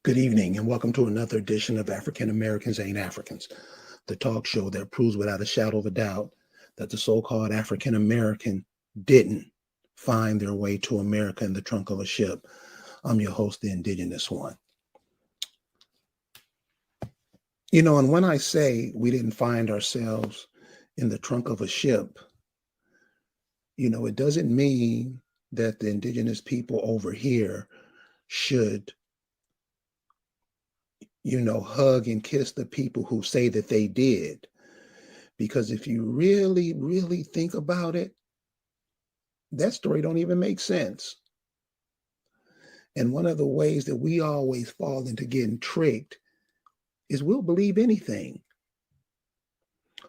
Good evening, and welcome to another edition of African Americans Ain't Africans, the talk show that proves without a shadow of a doubt that the so called African American didn't find their way to America in the trunk of a ship. I'm your host, the Indigenous One. And when I say we didn't find ourselves in the trunk of a ship, it doesn't mean that the Indigenous people over here should hug and kiss the people who say that they did. Because if you really, really think about it, that story don't even make sense. And one of the ways that we always fall into getting tricked is we'll believe anything.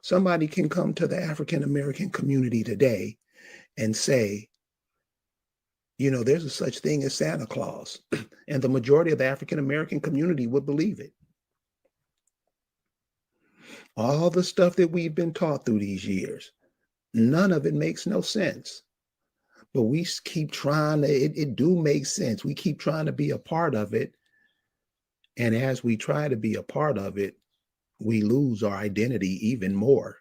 Somebody can come to the African American community today and say, there's a such thing as Santa Claus. And the majority of the African American community would believe it. All the stuff that we've been taught through these years, none of it makes no sense. But we keep trying to, it do make sense. We keep trying to be a part of it. And as we try to be a part of it, we lose our identity even more.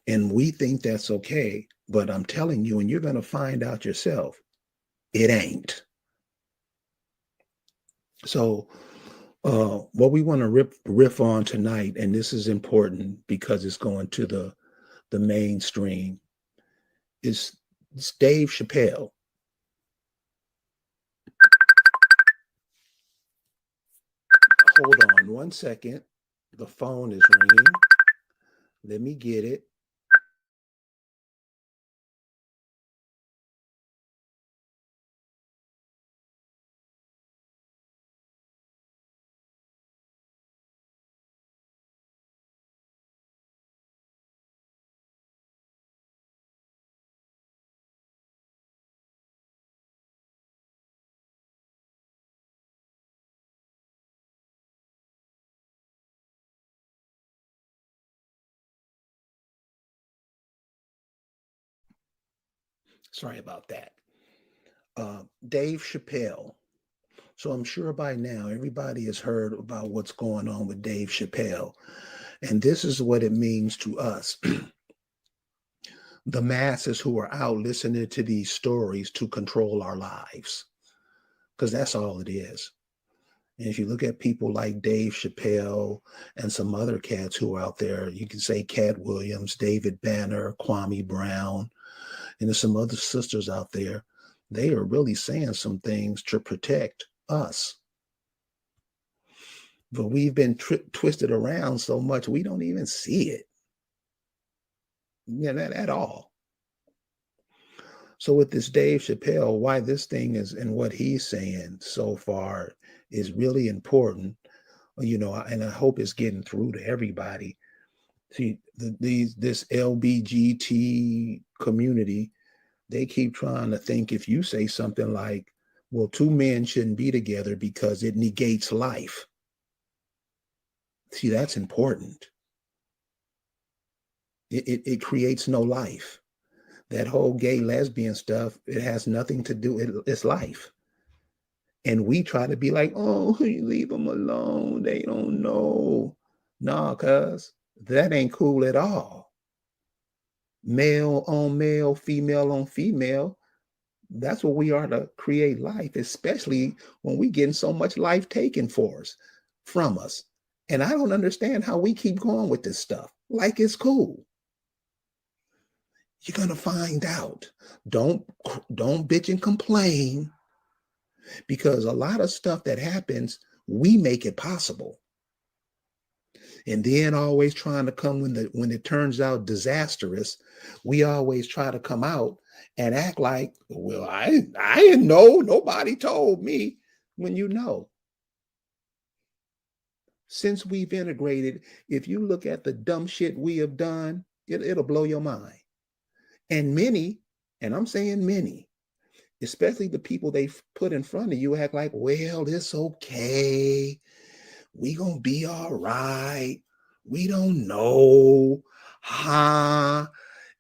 And we think that's okay. But I'm telling you, and you're going to find out yourself, it ain't. So what we want to riff on tonight, and this is important because it's going to the mainstream, is Dave Chappelle. Hold on one second. The phone is ringing. Let me get it. Sorry about that. Dave Chappelle. So I'm sure by now everybody has heard about what's going on with Dave Chappelle. And this is what it means to us, the masses who are out listening to these stories to control our lives, because that's all it is. And if you look at people like Dave Chappelle and some other cats who are out there, you can say Cat Williams, David Banner, Kwame Brown, and there's some other sisters out there. They are really saying some things to protect us. But we've been twisted around so much, we don't even see it at all. So with this Dave Chappelle, why this thing is and what he's saying so far is really important, and I hope it's getting through to everybody. See, this LGBT community, they keep trying to think if you say something like, well, two men shouldn't be together because it negates life. See, that's important. It creates no life. That whole gay lesbian stuff, it has nothing to do, it's life. And we try to be like, oh, leave them alone. They don't know. Nah, cuz that ain't cool at all. Male on male, female on female. That's what we are to create life, especially when we getting so much life taken from us. And I don't understand how we keep going with this stuff. Like it's cool. You're gonna find out. Don't bitch and complain, because a lot of stuff that happens, we make it possible. And then always trying to come when it turns out disastrous, we always try to come out and act like, well, I didn't know, nobody told me. When since we've integrated, if you look at the dumb shit we have done, it'll blow your mind. And many, and I'm saying many, especially the people they put in front of you, act like, well, it's okay. We gonna be all right. We don't know.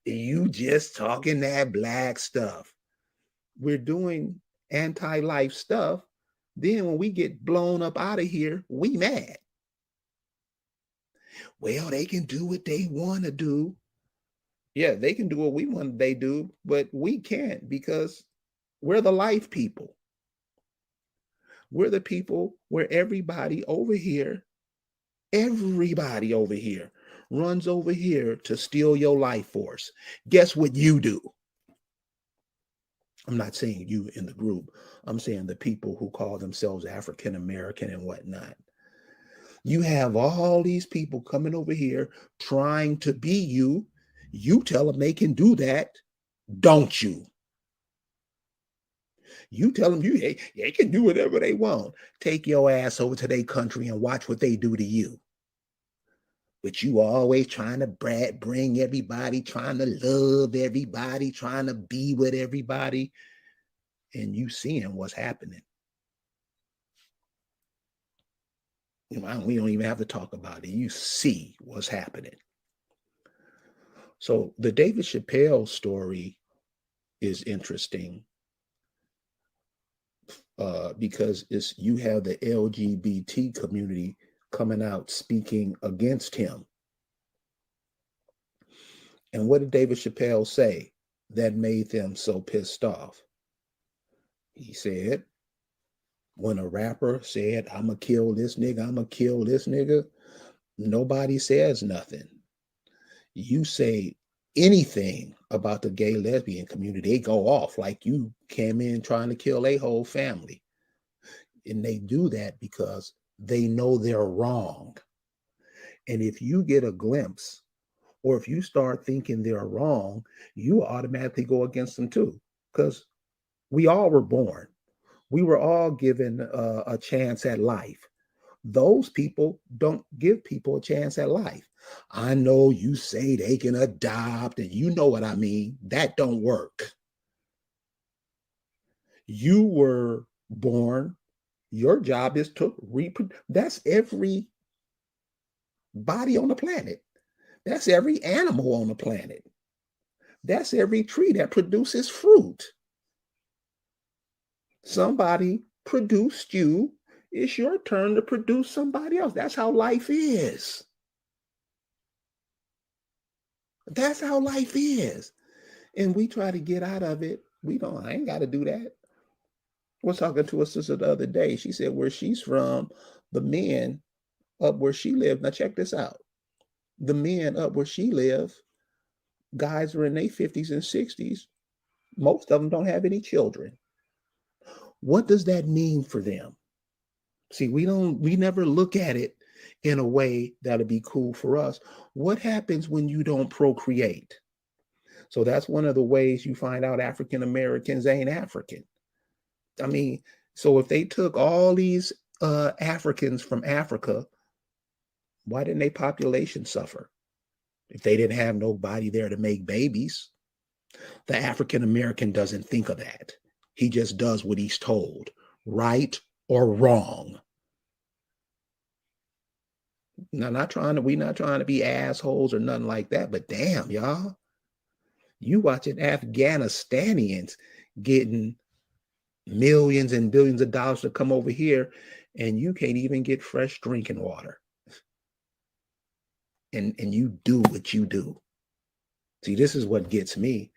You just talking that black stuff. We're doing anti-life stuff, Then when we get blown up out of here, we mad. Well, they can do what they want to do. Yeah, they can do what we want they do, but we can't because we're the life people. We're the people where everybody over here runs over here to steal your life force. Guess what you do? I'm not saying you in the group. I'm saying the people who call themselves African American and whatnot. You have all these people coming over here trying to be you. You tell them they can do that, don't you? You tell them they can do whatever they want. Take your ass over to their country and watch what they do to you. But you always trying to bring everybody, trying to love everybody, trying to be with everybody, and you seeing what's happening. We don't even have to talk about it. You see what's happening. So the David Chappelle story is interesting because you have the LGBT community coming out speaking against him. And what did David Chappelle say that made them so pissed off? He said, when a rapper said, I'm going to kill this nigga, I'm going to kill this nigga, nobody says nothing. You say anything about the gay lesbian community, they go off like you came in trying to kill a whole family. And they do that because they know they're wrong. And if you get a glimpse, or if you start thinking they're wrong, you automatically go against them too. Because we all were born. We were all given a chance at life. Those people don't give people a chance at life. I know you say they can adopt, and you know what I mean. That don't work. You were born. Your job is to reproduce. That's every body on the planet. That's every animal on the planet. That's every tree that produces fruit. Somebody produced you. It's your turn to produce somebody else. That's how life is. That's how life is. And we try to get out of it. I ain't got to do that. I was talking to a sister the other day. She said where she's from, the men up where she lived. Now check this out. The men up where she lives, guys are in their 50s and 60s. Most of them don't have any children. What does that mean for them? See, we never look at it in a way that'll be cool for us. What happens when you don't procreate? So that's one of the ways you find out African Americans ain't African. I mean, so if they took all these Africans from Africa, why didn't their population suffer? If they didn't have nobody there to make babies. The African American doesn't think of that. He just does what he's told, right or wrong. Now, we're not trying to be assholes or nothing like that, but damn, y'all. You watching Afghanistanians getting millions and billions of dollars to come over here, and you can't even get fresh drinking water. And you do what you do. See, this is what gets me.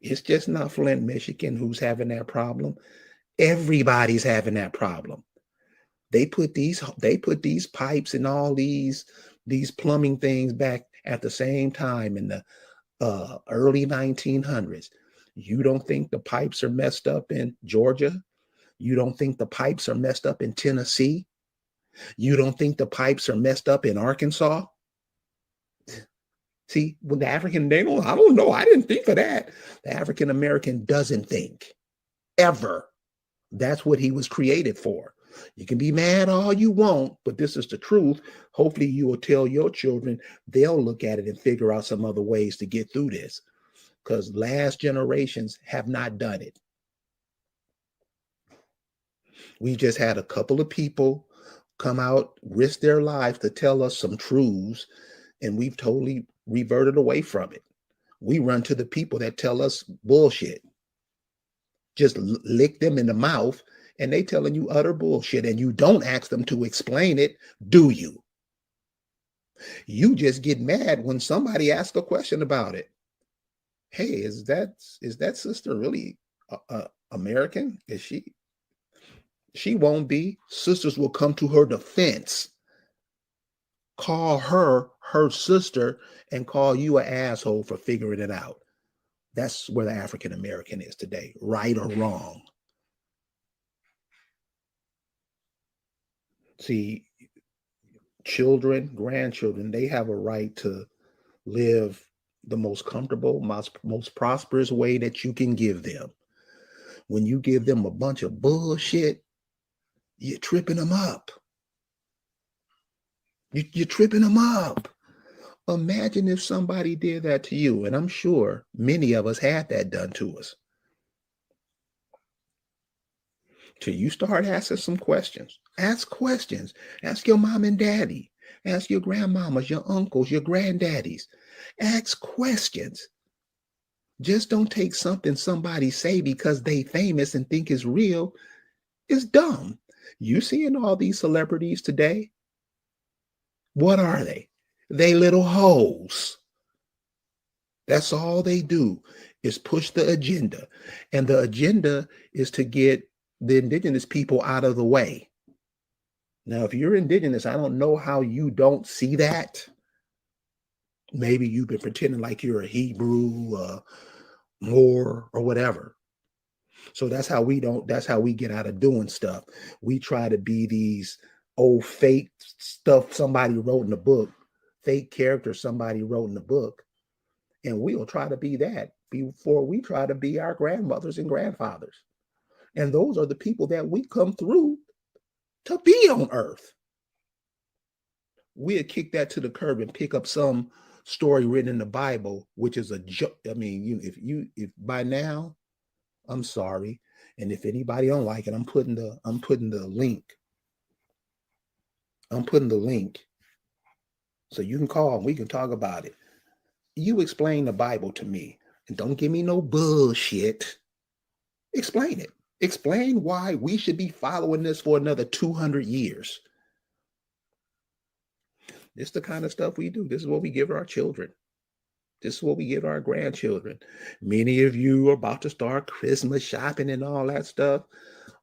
It's just not Flint, Michigan who's having that problem. Everybody's having that problem. They put these pipes and all these plumbing things back at the same time in the early 1900s. You don't think the pipes are messed up in Georgia? You don't think the pipes are messed up in Tennessee? You don't think the pipes are messed up in Arkansas? See, when the African, I don't know. I didn't think of that. The African American doesn't think ever. That's what he was created for. You can be mad all you want, but this is the truth. Hopefully you will tell your children, they'll look at it and figure out some other ways to get through this, because last generations have not done it. We just had a couple of people come out, risk their lives to tell us some truths, and we've totally reverted away from it. We run to the people that tell us bullshit. Just lick them in the mouth and they telling you utter bullshit, and you don't ask them to explain it, do you? You just get mad when somebody asks a question about it. Hey, is that sister really American? Is she? She won't be. Sisters will come to her defense, call her her sister, and call you an asshole for figuring it out. That's where the African American is today, right or wrong. See, children, grandchildren, they have a right to live the most comfortable, most prosperous way that you can give them. When you give them a bunch of bullshit, you're tripping them up. You're tripping them up. Imagine if somebody did that to you, and I'm sure many of us had that done to us. Till you start asking some questions. Ask questions. Ask your mom and daddy. Ask your grandmamas, your uncles, your granddaddies. Ask questions. Just don't take something somebody say because they famous and think it's real. It's dumb. You seeing all these celebrities today? What are they? They little hoes. That's all they do is push the agenda. And the agenda is to get the indigenous people out of the way. Now, if you're indigenous, I don't know how you don't see that. Maybe you've been pretending like you're a Hebrew, Moor, or whatever. So that's how we get out of doing stuff. We try to be these old fake stuff somebody wrote in the book, fake characters somebody wrote in the book. And we'll try to be that before we try to be our grandmothers and grandfathers. And those are the people that we come through to be on earth. We'll kick that to the curb and pick up some story written in the Bible, which is a joke. I mean, if by now, I'm sorry. And if anybody don't like it, I'm putting the link. I'm putting the link. So you can call and we can talk about it. You explain the Bible to me and don't give me no bullshit. Explain it. Explain why we should be following this for another 200 years. This is the kind of stuff we do. This is what we give our children. This is what we give our grandchildren. Many of you are about to start Christmas shopping and all that stuff.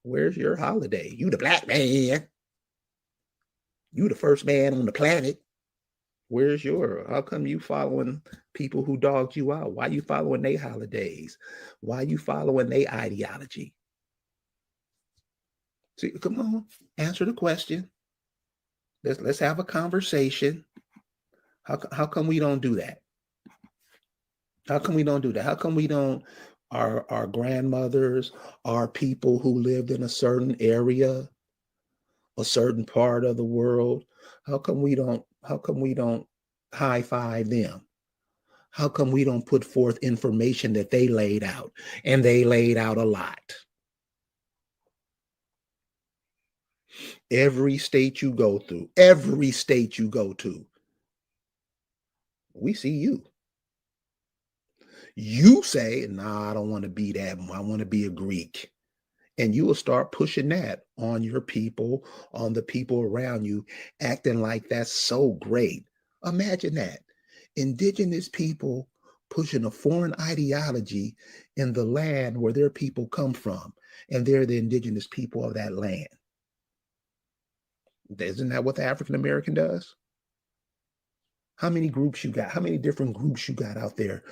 Where's your holiday? You the black man. You the first man on the planet. Where's your? How come you following people who dogged you out? Why you following their holidays? Why you following their ideology? See, come on, answer the question. Let's have a conversation. How come we don't do that? How come we don't do that? How come we don't, our grandmothers, our people who lived in a certain area, a certain part of the world, how come we don't high five them? How come we don't put forth information that they laid out? And they laid out a lot. Every state you go to, we see you. You say, nah, I don't want to be that. I want to be a Greek. And you will start pushing that on your people, on the people around you, acting like that's so great. Imagine that. Indigenous people pushing a foreign ideology in the land where their people come from, and they're the indigenous people of that land. Isn't that what the African American does? How many groups you got? How many different groups you got out there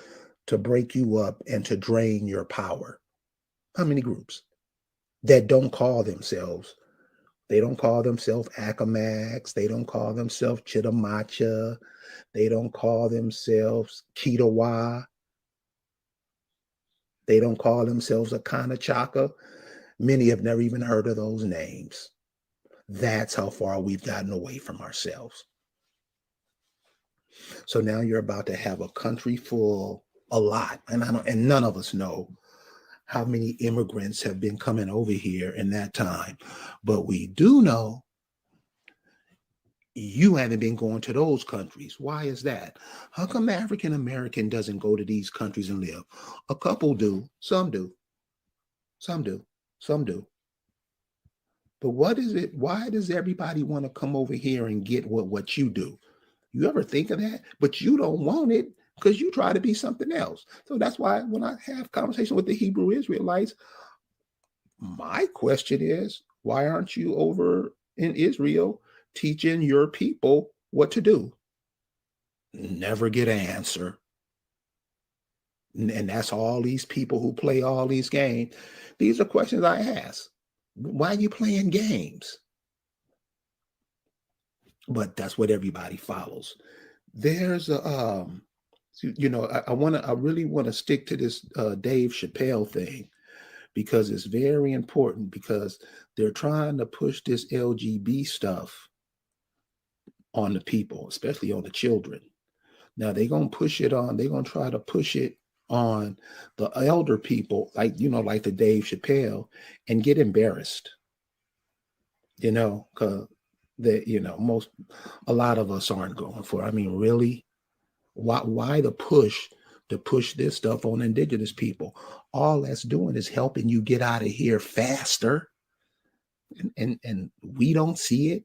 to break you up and to drain your power? How many groups that don't call themselves? They don't call themselves Accomax. They don't call themselves Chitamacha. They don't call themselves Kitawa. They don't call themselves Akanachaka. Many have never even heard of those names. That's how far we've gotten away from ourselves. So now you're about to have a country full, a lot, and none of us know how many immigrants have been coming over here in that time. But we do know you haven't been going to those countries. Why is that? How come African American doesn't go to these countries and live? A couple do, some do, some do, some do. But what is it? Why does everybody want to come over here and get what you do? You ever think of that? But you don't want it because you try to be something else. So that's why when I have conversation with the Hebrew Israelites, my question is, why aren't you over in Israel teaching your people what to do? Never get an answer. And that's all these people who play all these games. These are questions I ask. Why are you playing games? But that's what everybody follows. There's a I really want to stick to this Dave Chappelle thing because it's very important, because they're trying to push this LGBT stuff on the people, especially on the children. Now they're going to try to push it on the elder people, like the Dave Chappelle, and get embarrassed, because a lot of us aren't going for it. I mean, really, why the push to push this stuff on indigenous people? All that's doing is helping you get out of here faster. And we don't see it.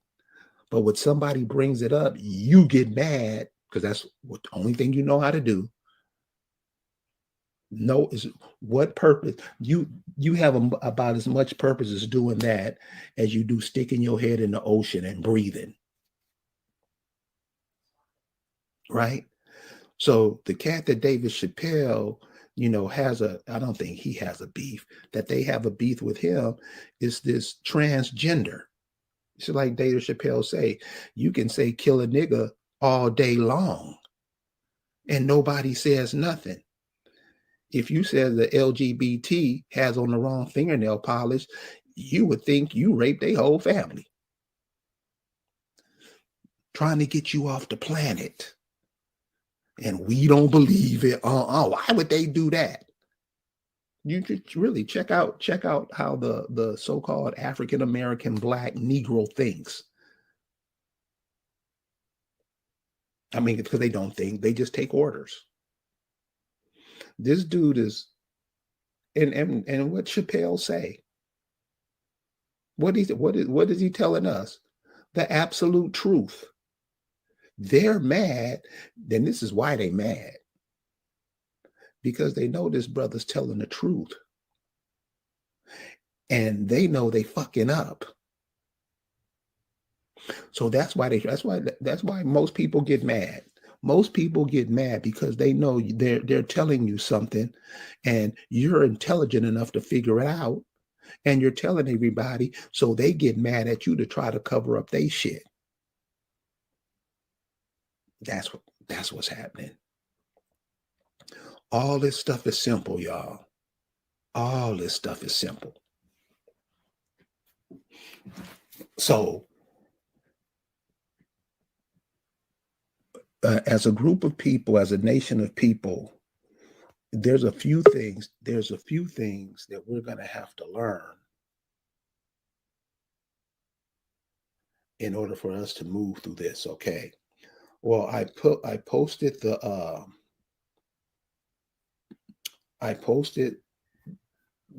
But when somebody brings it up, you get mad because that's the only thing you know how to do. No, is what purpose? You have about as much purpose as doing that as you do sticking your head in the ocean and breathing. Right? So the cat that David Chappelle, I don't think he has a beef, that they have a beef with him, is this transgender. It's like David Chappelle say, you can say kill a nigga all day long and nobody says nothing. If you said the LGBT has on the wrong fingernail polish, you would think you raped their whole family. Trying to get you off the planet. And we don't believe it. Why would they do that? You just really check out how the so-called African American Black Negro thinks. I mean, because they don't think, they just take orders. This dude is, and what Chappelle say? What is he telling us? The absolute truth. They're mad. Then this is why they mad. Because they know this brother's telling the truth. And they know they fucking up. So that's why most people get mad. Most people get mad because they know they're telling you something and you're intelligent enough to figure it out, and you're telling everybody, so they get mad at you to try to cover up their shit. That's what's happening. All this stuff is simple, y'all. All this stuff is simple. So as a group of people, as a nation of people, there's a few things that we're going to have to learn in order for us to move through this. Okay. Well, I posted the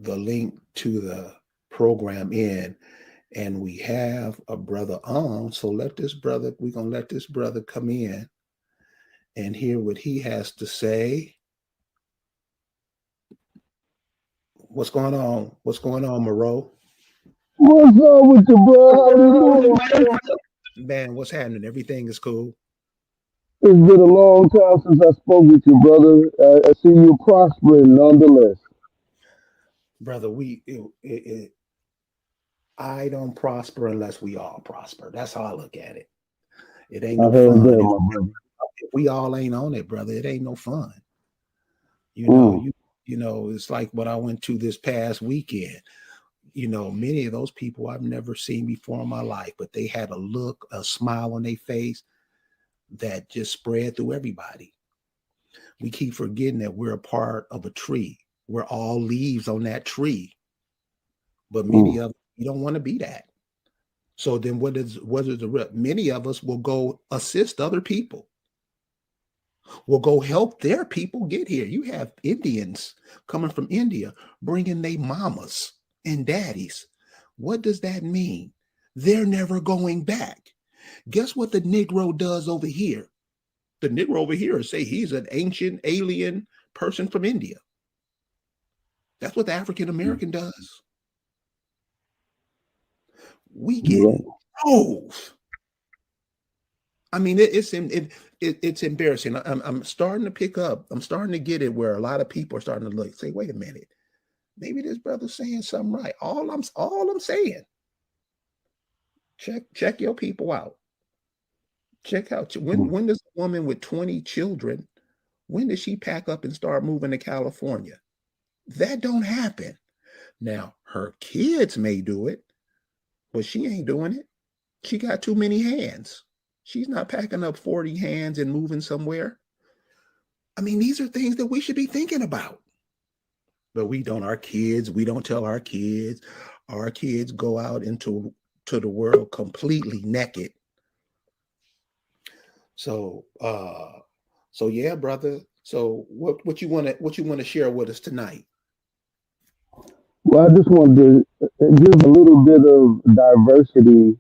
link to the program in, and we have a brother on. So we're going to let this brother come in and hear what he has to say. What's going on? What's going on, Moreau? What's up with you, bro? How you doing? Man, what's happening? Everything is cool. It's been a long time since I spoke with you, brother. I see you prospering nonetheless. Brother, I don't prosper unless we all prosper. That's how I look at it. It ain't no fun. That, my brother. If we all ain't on it, brother, it ain't no fun. It's like what I went to this past weekend. Many of those people I've never seen before in my life, but they had a smile on their face that just spread through everybody. We keep forgetting that we're a part of a tree. We're all leaves on that tree. But many of us, we don't want to be that. So then what is the rep? Many of us will go assist other people. Will go help their people get here. You have Indians coming from India, bringing their mamas and daddies. What does that mean? They're never going back. Guess what the Negro does over here? The Negro over here say he's an ancient alien person from India. That's what the African American does. We get drove. I mean, it's embarrassing. I'm starting to pick up. I'm starting to get it where a lot of people are starting to look, say, wait a minute, maybe this brother's saying something right. All I'm saying, check your people out. Check out when does a woman with 20 children, when does she pack up and start moving to California? That don't happen. Now, her kids may do it, but she ain't doing it. She got too many hands. She's not packing up 40 hands and moving somewhere. I mean, these are things that we should be thinking about. But we don't. We don't tell our kids. Our kids go out into the world completely naked. So yeah, brother. So what you want to share with us tonight? Well, I just wanted to give a little bit of diversity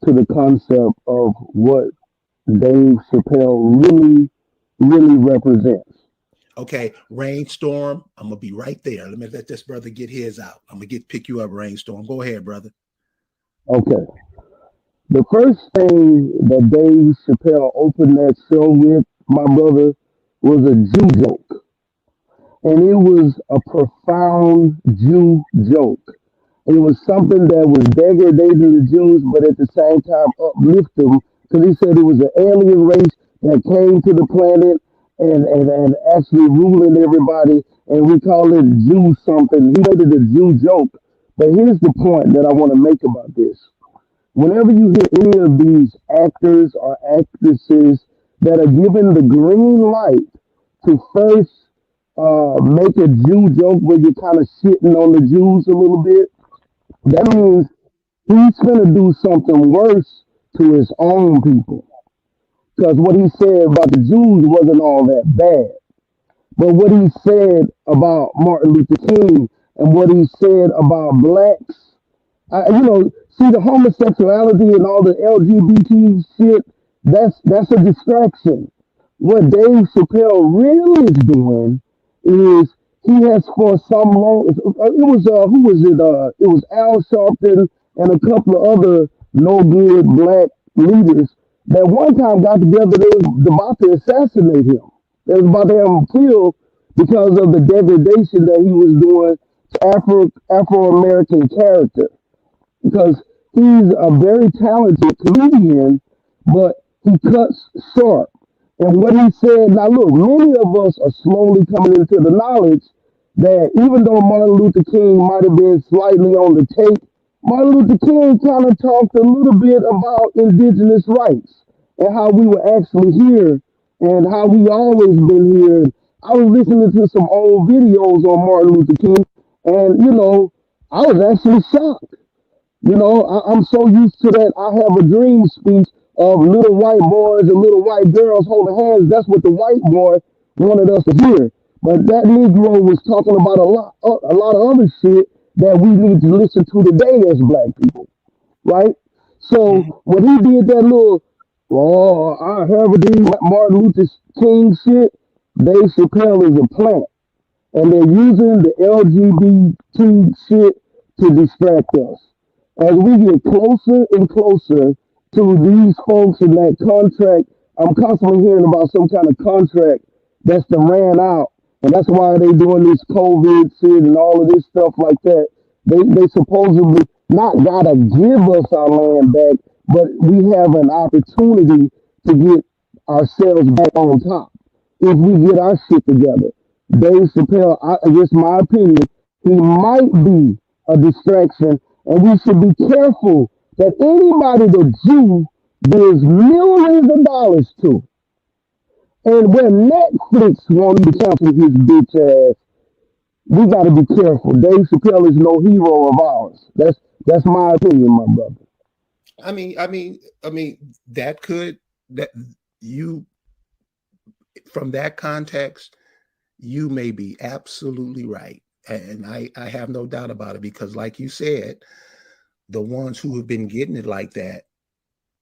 to the concept of what Dave Chappelle really represents. Okay, Rainstorm. I'm gonna be right there. Let me let this brother get his out. I'm gonna pick you up, Rainstorm. Go ahead, brother. Okay. The first thing that Dave Chappelle opened that show with, my brother, was a Jew joke. And it was a profound Jew joke. It was something that was degrading the Jews, but at the same time uplift them, because he said it was an alien race that came to the planet and actually ruling everybody, and we call it Jew something. He made it a Jew joke. But here's the point that I want to make about this. Whenever you hear any of these actors or actresses that are given the green light to first make a Jew joke where you're kind of shitting on the Jews a little bit, that means he's going to do something worse to his own people. Because what he said about the Jews wasn't all that bad. But what he said about Martin Luther King and what he said about blacks, see the homosexuality and all the LGBT shit, that's a distraction. What Dave Chappelle really is doing is he has for some long, it was, who was it? It was Al Sharpton and a couple of other no good black leaders that one time got together, they was about to assassinate him. They was about to have him killed because of the degradation that he was doing to Afro-American character, because he's a very talented comedian, but he cuts short. And what he said, now look, many of us are slowly coming into the knowledge that even though Martin Luther King might have been slightly on the take, Martin Luther King kind of talked a little bit about indigenous rights and how we were actually here and how we always been here. I was listening to some old videos on Martin Luther King, and I was actually shocked. I'm so used to that I have a dream speech of little white boys and little white girls holding hands. That's what the white boy wanted us to hear. But that Negro was talking about a lot of other shit that we need to listen to today as black people, right? So when he did that little, oh, I have a dream, Martin Luther King shit, Dave Chappelle is a plant. And they're using the LGBT shit to distract us. As we get closer and closer to these folks in that contract, I'm constantly hearing about some kind of contract that's been ran out. And that's why they doing this COVID shit and all of this stuff like that. They supposedly not gotta give us our land back, but we have an opportunity to get ourselves back on top if we get our shit together. Dave Chappelle, I guess my opinion, he might be a distraction, and we should be careful that anybody that Jew gives millions of dollars to, and when Netflix wants to cancel his bitch ass, we got to be careful. Dave Chappelle is no hero of ours. That's my opinion, my brother. I mean, that you from that context, you may be absolutely right. And I have no doubt about it, because like you said, the ones who have been getting it like that,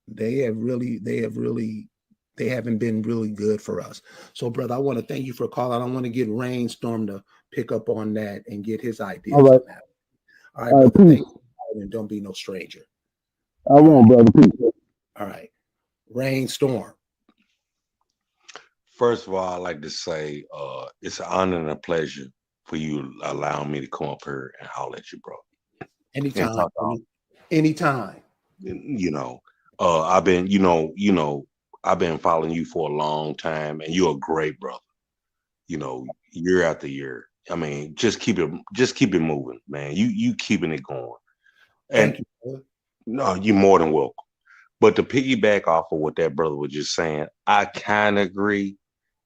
they haven't been really good for us. So, brother, I want to thank you for calling. I want to get Rainstorm to pick up on that and get his All ideas right. on that. All right, All right. brother. Thank Peace. you, and don't be no stranger. I All right, won't, brother. Peace. all right. Rainstorm. First of all, I'd like to say it's an honor and a pleasure for you allowing me to come up here and holler at you, bro, and Anytime, talk all. anytime. You know, I've been, I've been following you for a long time, and you're a great brother. Year after year. I mean, just keep it moving, man. You keeping it going, Thank and you, brother. no, you're more than welcome. But to piggyback off of what that brother was just saying, I kind of agree.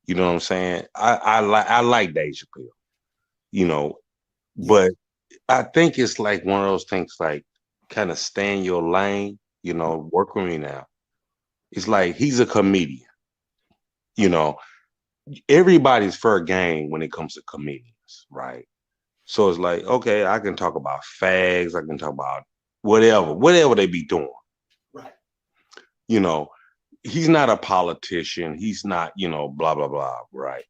You know what I'm saying? I like Dave Chappelle, you know, Yeah, but I think it's like one of those things like kind of stay in your lane, work with me now. It's like he's a comedian, you know. Everybody's fair game when it comes to comedians, right? So it's like, okay, I can talk about fags, I can talk about whatever they be doing, right. you know. He's not a politician, he's not, blah blah blah, right?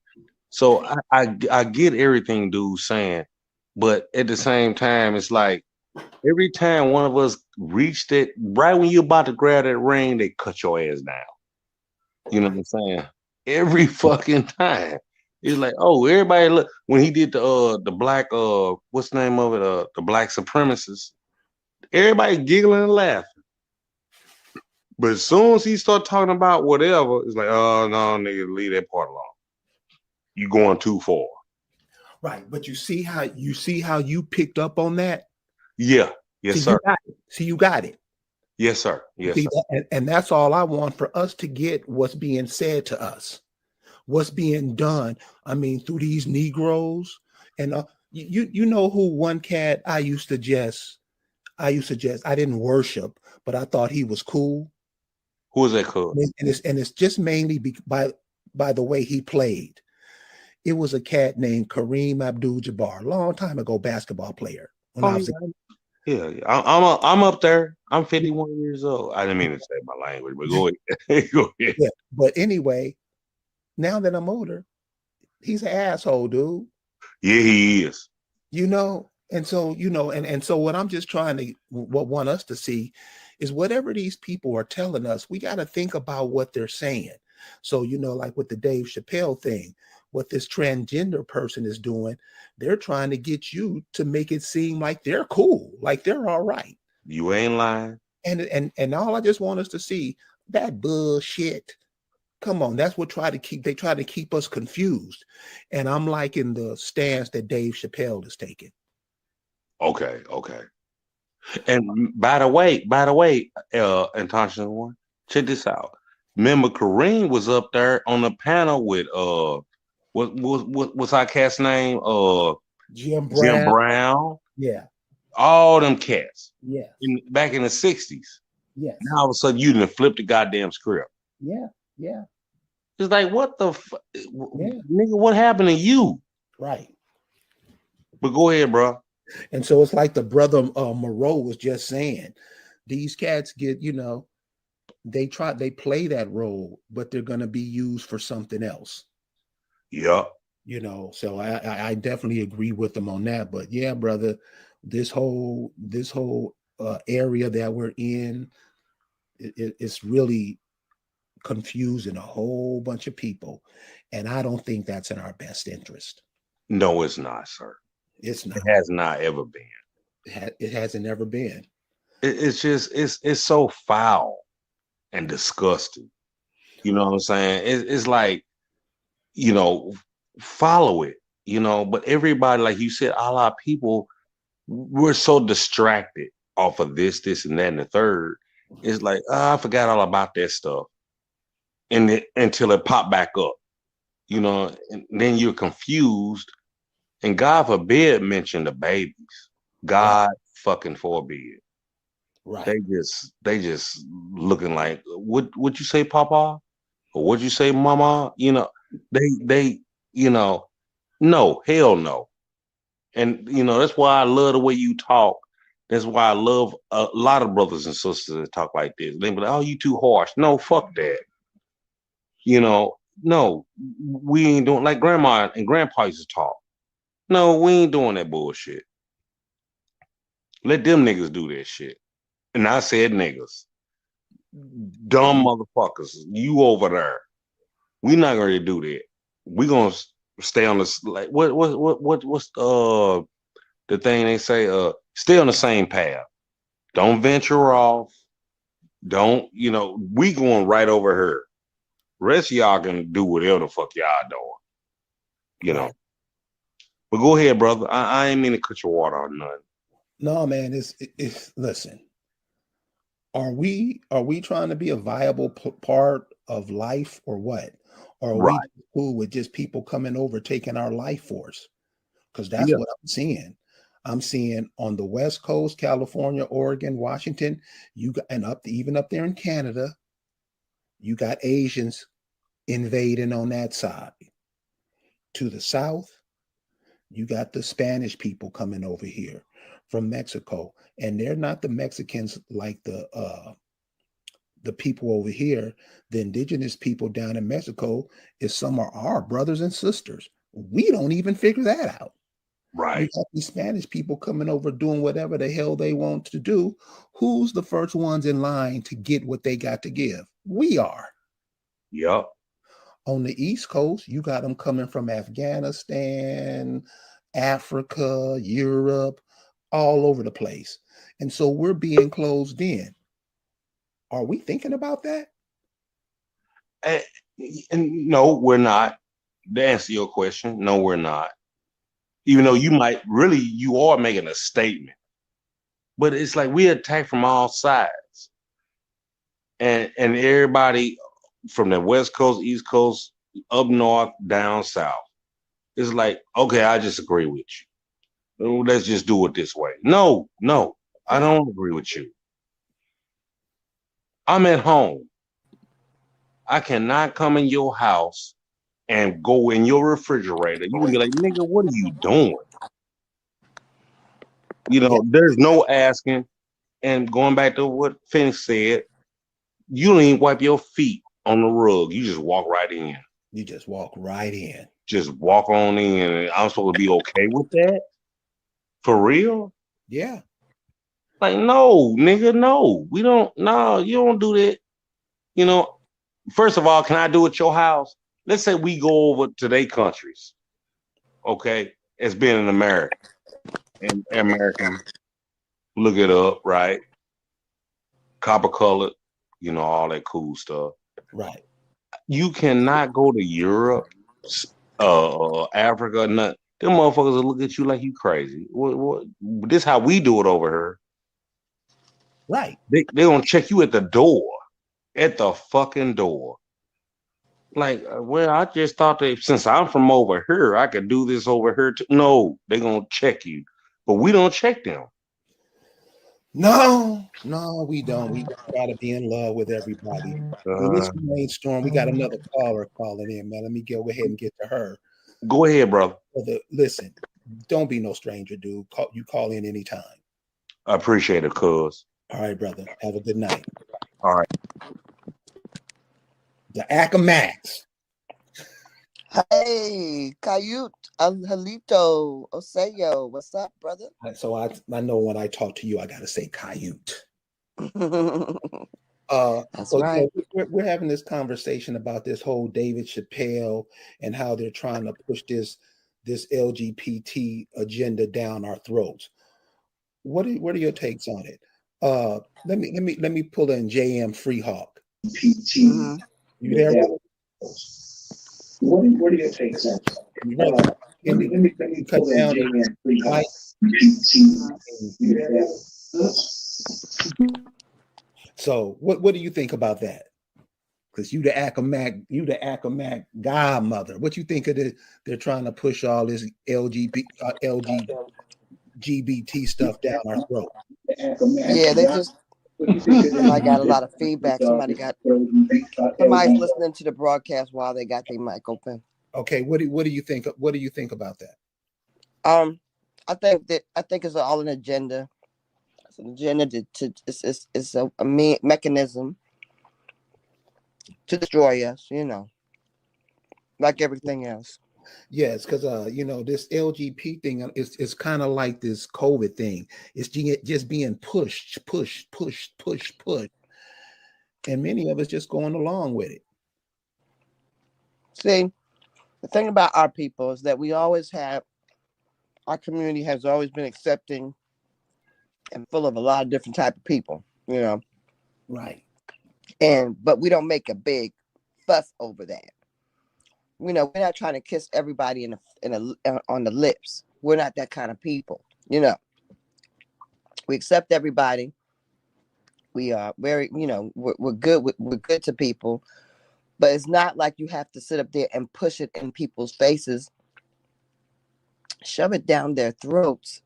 So I get everything dude's saying, but at the same time, it's like every time one of us reached it, right when you're about to grab that ring, they cut your ass down. You know what I'm saying? Every fucking time. It's like, oh, everybody look when he did the black what's the name of it? The black supremacists, everybody giggling and laughing. But as soon as he start talking about whatever, it's like, oh no, nigga, leave that part alone. You going too far. Right. But you see how you picked up on that? Yeah. See, Yes, you sir. got it. See, you got it. Yes, sir. Yes, See, sir. and that's all I want for us to get what's being said to us, what's being done. I mean, through these Negroes, and you know who one cat I didn't worship, but I thought he was cool, Who was that cuz? and it's just mainly by the way he played. It was a cat named Kareem Abdul-Jabbar, a long time ago basketball player. When Oh I was a yeah. Yeah, yeah. I'm up there. I'm 51 years old. I didn't mean to say my language, but go ahead. Go ahead. yeah, but anyway, now that I'm older, he's an asshole, dude. Yeah, he is. And so and so what I'm just trying to what want us to see is whatever these people are telling us, we got to think about what they're saying. So like with the Dave Chappelle thing, what this transgender person is doing, they're trying to get you to make it seem like they're cool, like they're all right. You ain't lying. And all I just want us to see that bullshit. Come on, that's what they try to keep us confused. And I'm liking the stance that Dave Chappelle is taking. Okay, okay. And by the way, Antonio one, check this out. Remember, Kareem was up there on the panel with what's our cat's name? Jim Jim Brown. Brown. Yeah. All them cats Yes. back in the '60s. Yes. Now all of a sudden you done flipped the goddamn script. Yeah. Yeah. It's like what the Yeah. nigga? What happened to you? Right. But go ahead, bro. And so it's like the brother Moreau was just saying, these cats get, they play that role, but they're going to be used for something else. Yeah. So I definitely agree with them on that. But yeah, brother, this whole area that we're in, it's really confusing a whole bunch of people, and I don't think that's in our best interest. No, it's not, sir. It's not. It has not ever been. It hasn't ever been. It's just it's so foul and disgusting. You know what I'm saying? It's like, follow it, but everybody, like you said, a lot of people, we're so distracted off of this, and that, and the third. It's like, I forgot all about that stuff. Until it popped back up, and then you're confused. And God forbid mention the babies. God fucking forbid. Right. They just looking like, what you say, Papa? Or what you say, Mama? They no, hell no. And that's why I love the way you talk, That's why I love a lot of brothers and sisters that talk like this. They be like, "Oh, you too harsh." No, fuck that. You know, no, we ain't doing like grandma and grandpa used to talk. No, we ain't doing that bullshit. Let them niggas do that shit. And I said niggas. Dumb motherfuckers. You over there. We not gonna do that. We gonna stay on this like what's the thing they say? Stay on the same path. Don't venture off. Don't, we going right over here. Rest of y'all can do whatever the fuck y'all doing. Right. But go ahead, brother. I ain't mean to cut your water on nothing. No, man, it's listen. Are we trying to be a viable part of life or what? Or are Right. we cool with just people coming over taking our life force? Because that's what I'm seeing. I'm seeing on the West Coast, California, Oregon, Washington, even up there in Canada, you got Asians invading on that side. To the south, you got the Spanish people coming over here from Mexico, and they're not the Mexicans like the people over here. The indigenous people down in Mexico is some of our brothers and sisters. We don't even figure that out. Right. You got these Spanish people coming over doing whatever the hell they want to do. Who's the first ones in line to get what they got to give? We are. Yep. On the East Coast, you got them coming from Afghanistan, Africa, Europe, all over the place. And so we're being closed in. Are we thinking about that? And no, we're not. To answer your question, no, we're not. Even though you are making a statement. But it's like we attack from all sides. And everybody from the West Coast, East Coast, up north, down south. It's like, okay, I just agree with you. Let's just do it this way. No, I don't agree with you. I'm at home. I cannot come in your house and go in your refrigerator. You can be like, nigga, what are you doing? There's no asking. And going back to what Phoenix said, you don't even wipe your feet on the rug. You just walk right in. You just walk right in. Just walk on in. And I'm supposed to be okay with that? For real? Yeah. Like, no, nigga, no. We don't, no, you don't do that. First of all, can I do it at your house? Let's say we go over to their countries. Okay? It's been in America. And American, look it up, right? Copper colored, all that cool stuff. Right. You cannot go to Europe, Africa, nothing. Them motherfuckers will look at you like you crazy. What? This how we do it over here. Right. They gonna check you at the door. At the fucking door. Like, well, I just thought that since I'm from over here, I could do this over here too. No, they're gonna check you. But we don't check them. No, we don't. We try to be in love with everybody. In this brainstorm, we got another caller calling in, man. Let me go ahead and get to her. Go ahead, brother. Listen, don't be no stranger, dude. You call in anytime. I appreciate it, cuz. All right, brother. Have a good night. All right. The Acamax. Hey, Kayut, Halito, Oseyo, what's up, brother? So I know when I talk to you, I got to say Kayut. That's right. We're having this conversation about this whole David Chappelle and how they're trying to push this LGBT agenda down our throats. What are your takes on it? Let me pull in JM Freehawk. Mm-hmm. You there? What are your takes on it? Let me cut down the So what do you think about that? Because you the Acamac godmother. What you think of they're trying to push all this LGBT stuff down our throat? Yeah, they just I got a lot of feedback. Somebody's listening to the broadcast while they got their mic open. Okay, what do you think? What do you think about that? I think it's all an agenda. It's an agenda it's a mechanism to destroy us, like everything else. Yes, because this LGBT thing is kind of like this COVID thing. It's just being pushed, and many of us just going along with it. See, the thing about our people is that our community has always been accepting and full of a lot of different type of people, Right. but we don't make a big fuss over that. We're not trying to kiss everybody on the lips. We're not that kind of people. We accept everybody. We are very, we're good. We're good to people, but it's not like you have to sit up there and push it in people's faces, shove it down their throats,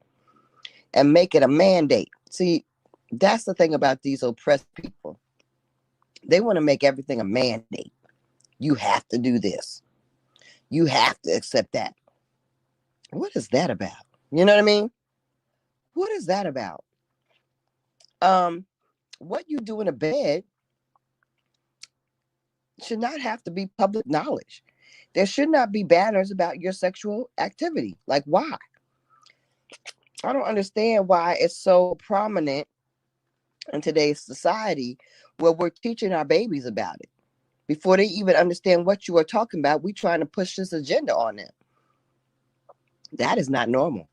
and make it a mandate. See, that's the thing about these oppressed people. They want to make everything a mandate. You have to do this. You have to accept that. What is that about? You know what I mean? What is that about? What you do in a bed should not have to be public knowledge. There should not be banners about your sexual activity. Like, why? I don't understand why it's so prominent in today's society where we're teaching our babies about it. Before they even understand what you are talking about, we trying to push this agenda on them. That is not normal.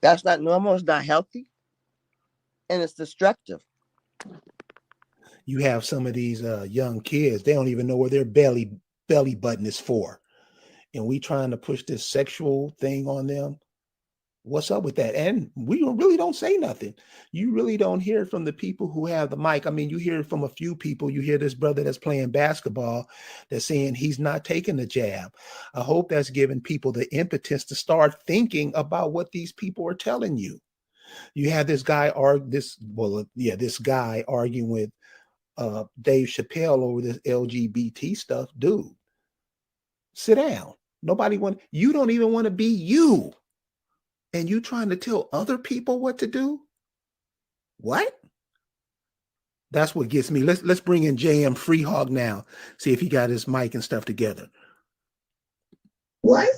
That's not normal. It's not healthy. And it's destructive. You have some of these young kids, they don't even know where their belly button is for. And we trying to push this sexual thing on them. What's up with that? And we really don't say nothing. You really don't hear from the people who have the mic. I mean, you hear from a few people. You hear this brother that's playing basketball that's saying he's not taking the jab. I hope that's giving people the impetus to start thinking about what these people are telling you. You have this guy this guy arguing with Dave Chappelle over this LGBT stuff. Dude, sit down. You don't even want to be you. And you trying to tell other people what to do? What? That's what gets me. Let's bring in JM Freehog now. See if he got his mic and stuff together. What?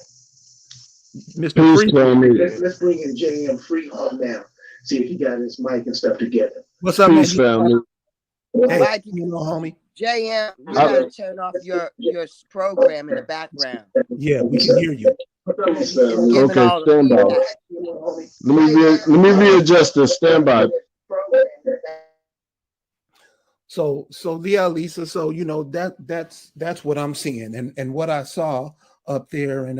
Mr. Freehog. Let's bring in JM Freehog now. See if he got his mic and stuff together. What's up, Peace, man? family. Hey, Mike, homie. JM, you gotta turn off your program in the background. Yeah, we can hear you. Okay, stand by. Let me readjust this. Stand by. So yeah, Lisa. So that's what I'm seeing, and what I saw up there in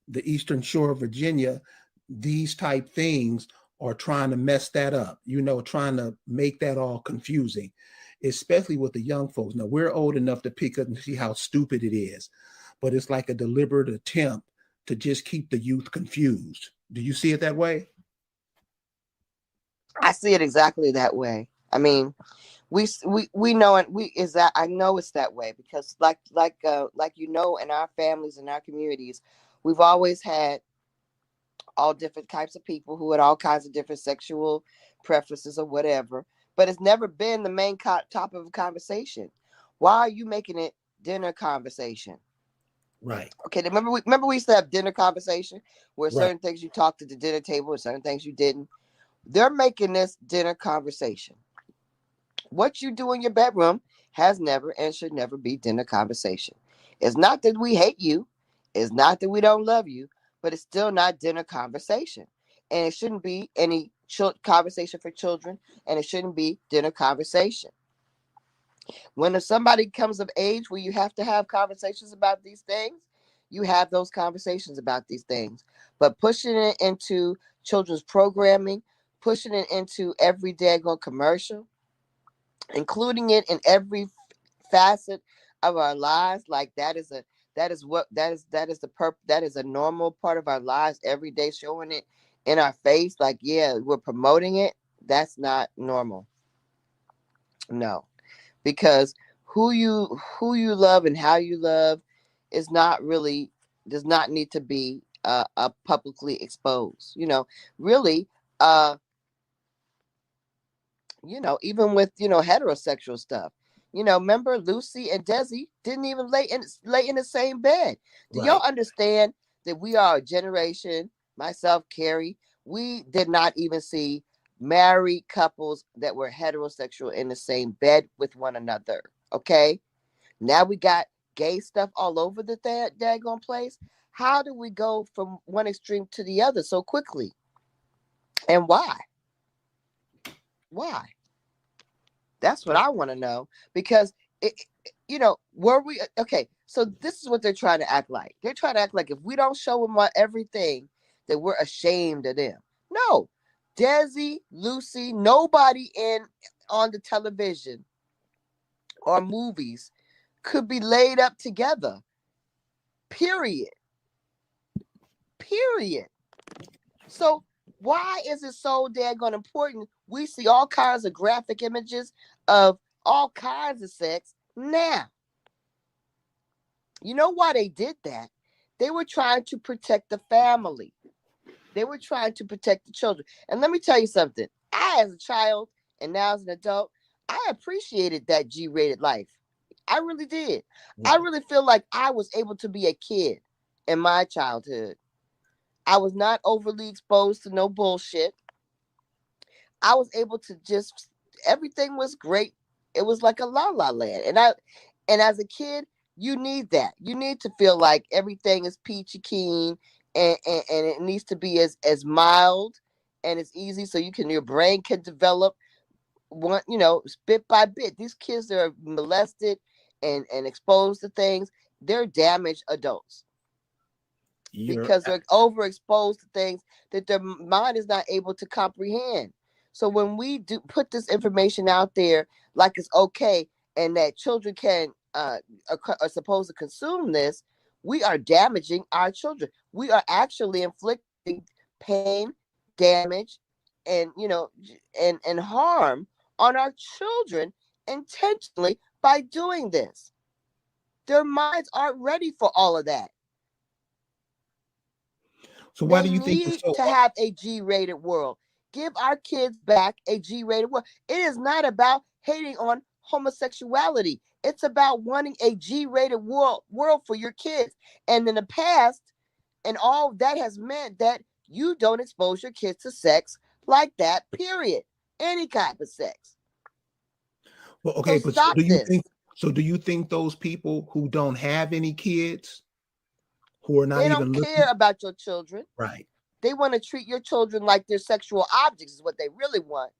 the Eastern Shore of Virginia. These type things are trying to mess that up. Trying to make that all confusing, especially with the young folks. Now we're old enough to pick up and see how stupid it is, but it's like a deliberate attempt to just keep the youth confused. Do you see it that way? I see it exactly that way. I mean, we know it. I know it's that way because like in our families and our communities, we've always had all different types of people who had all kinds of different sexual preferences or whatever, but it's never been the main topic of conversation. Why are you making it dinner conversation? Right. Okay. Remember we used to have dinner conversation where certain things you talked at the dinner table and certain things you didn't. They're making this dinner conversation. What you do in your bedroom has never and should never be dinner conversation. It's not that we hate you. It's not that we don't love you, but it's still not dinner conversation. And it shouldn't be any conversation for children, and it shouldn't be dinner conversation. When somebody comes of age where you have to have conversations about these things, you have those conversations about these things. But pushing it into children's programming, pushing it into every daggone commercial, including it in every facet of our lives, like that is a normal part of our lives every day, showing it in our face, like, yeah, we're promoting it. That's not normal. No. Because who you love and how you love does not need to be publicly exposed. Really, even with heterosexual stuff. Remember Lucy and Desi didn't even lay in the same bed. Do y'all Right. understand that we are a generation, myself, Carrie, we did not even see married couples that were heterosexual in the same bed with one another. Okay. Now we got gay stuff all over the daggone place. How do we go from one extreme to the other so quickly? And why? Why? That's what I want to know, because were we okay? So this is what they're trying to act like. They're trying to act like if we don't show them everything, that we're ashamed of them. No, Desi, Lucy, nobody on the television or movies could be laid up together. Period. Period. So why is it so daggone important? We see all kinds of graphic images of all kinds of sex now. You know why they did that? They were trying to protect the family. They were trying to protect the children. And let me tell you something. I, as a child, and now as an adult, I appreciated that G-rated life. I really did. I really feel like I was able to be a kid in my childhood. I was not overly exposed to no bullshit. I was able to just, everything was great. It was like a la land. And as a kid, you need that. You need to feel like everything is peachy keen, and it needs to be as mild and as easy, so your brain can develop bit by bit. These kids that are molested and exposed to things, they're damaged adults. Because they're overexposed to things that their mind is not able to comprehend. So when we do put this information out there like it's okay, and that children are supposed to consume this, we are damaging our children. We are actually inflicting pain, damage, and and harm on our children intentionally by doing this. Their minds aren't ready for all of that. So why They do you think need to have a G-rated world. Give our kids back a G-rated world. It is not about hating on homosexuality. It's about wanting a G-rated world for your kids. And in the past, and all that has meant that you don't expose your kids to sex like that, period. Any kind of sex. Well, okay, So but stop this. Do you think those people who don't have any kids, who are not They even don't looking, care about your children. right? They want to treat your children like they're sexual objects, is what they really want.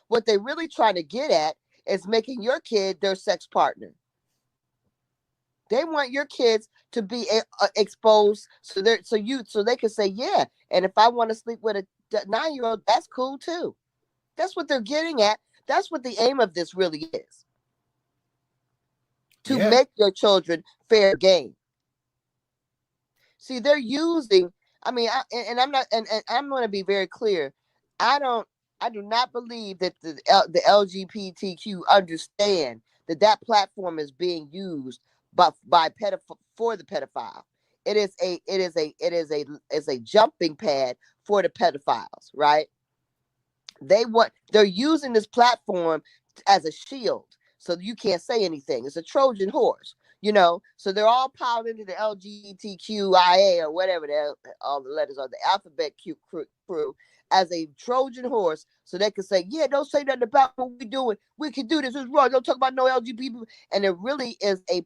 What they really trying to get at is making your kid their sex partner. They want your kids to be exposed, so they can say, yeah, and if I want to sleep with a 9-year-old, that's cool too. That's what they're getting at. That's what the aim of this really is. To make your children fair game. See, they're using, I'm not, and I'm going to be very clear. I do not believe that the LGBTQ understand that platform is being used for the pedophile. It is a jumping pad for the pedophiles, right? They're using this platform as a shield, so you can't say anything. It's a Trojan horse. So they're all piled into the LGBTQIA or whatever all the letters are, the alphabet crew, as a Trojan horse, so they can say, yeah, don't say nothing about what we're doing. We can do this. It's wrong. Don't talk about no LGBT. And it really is a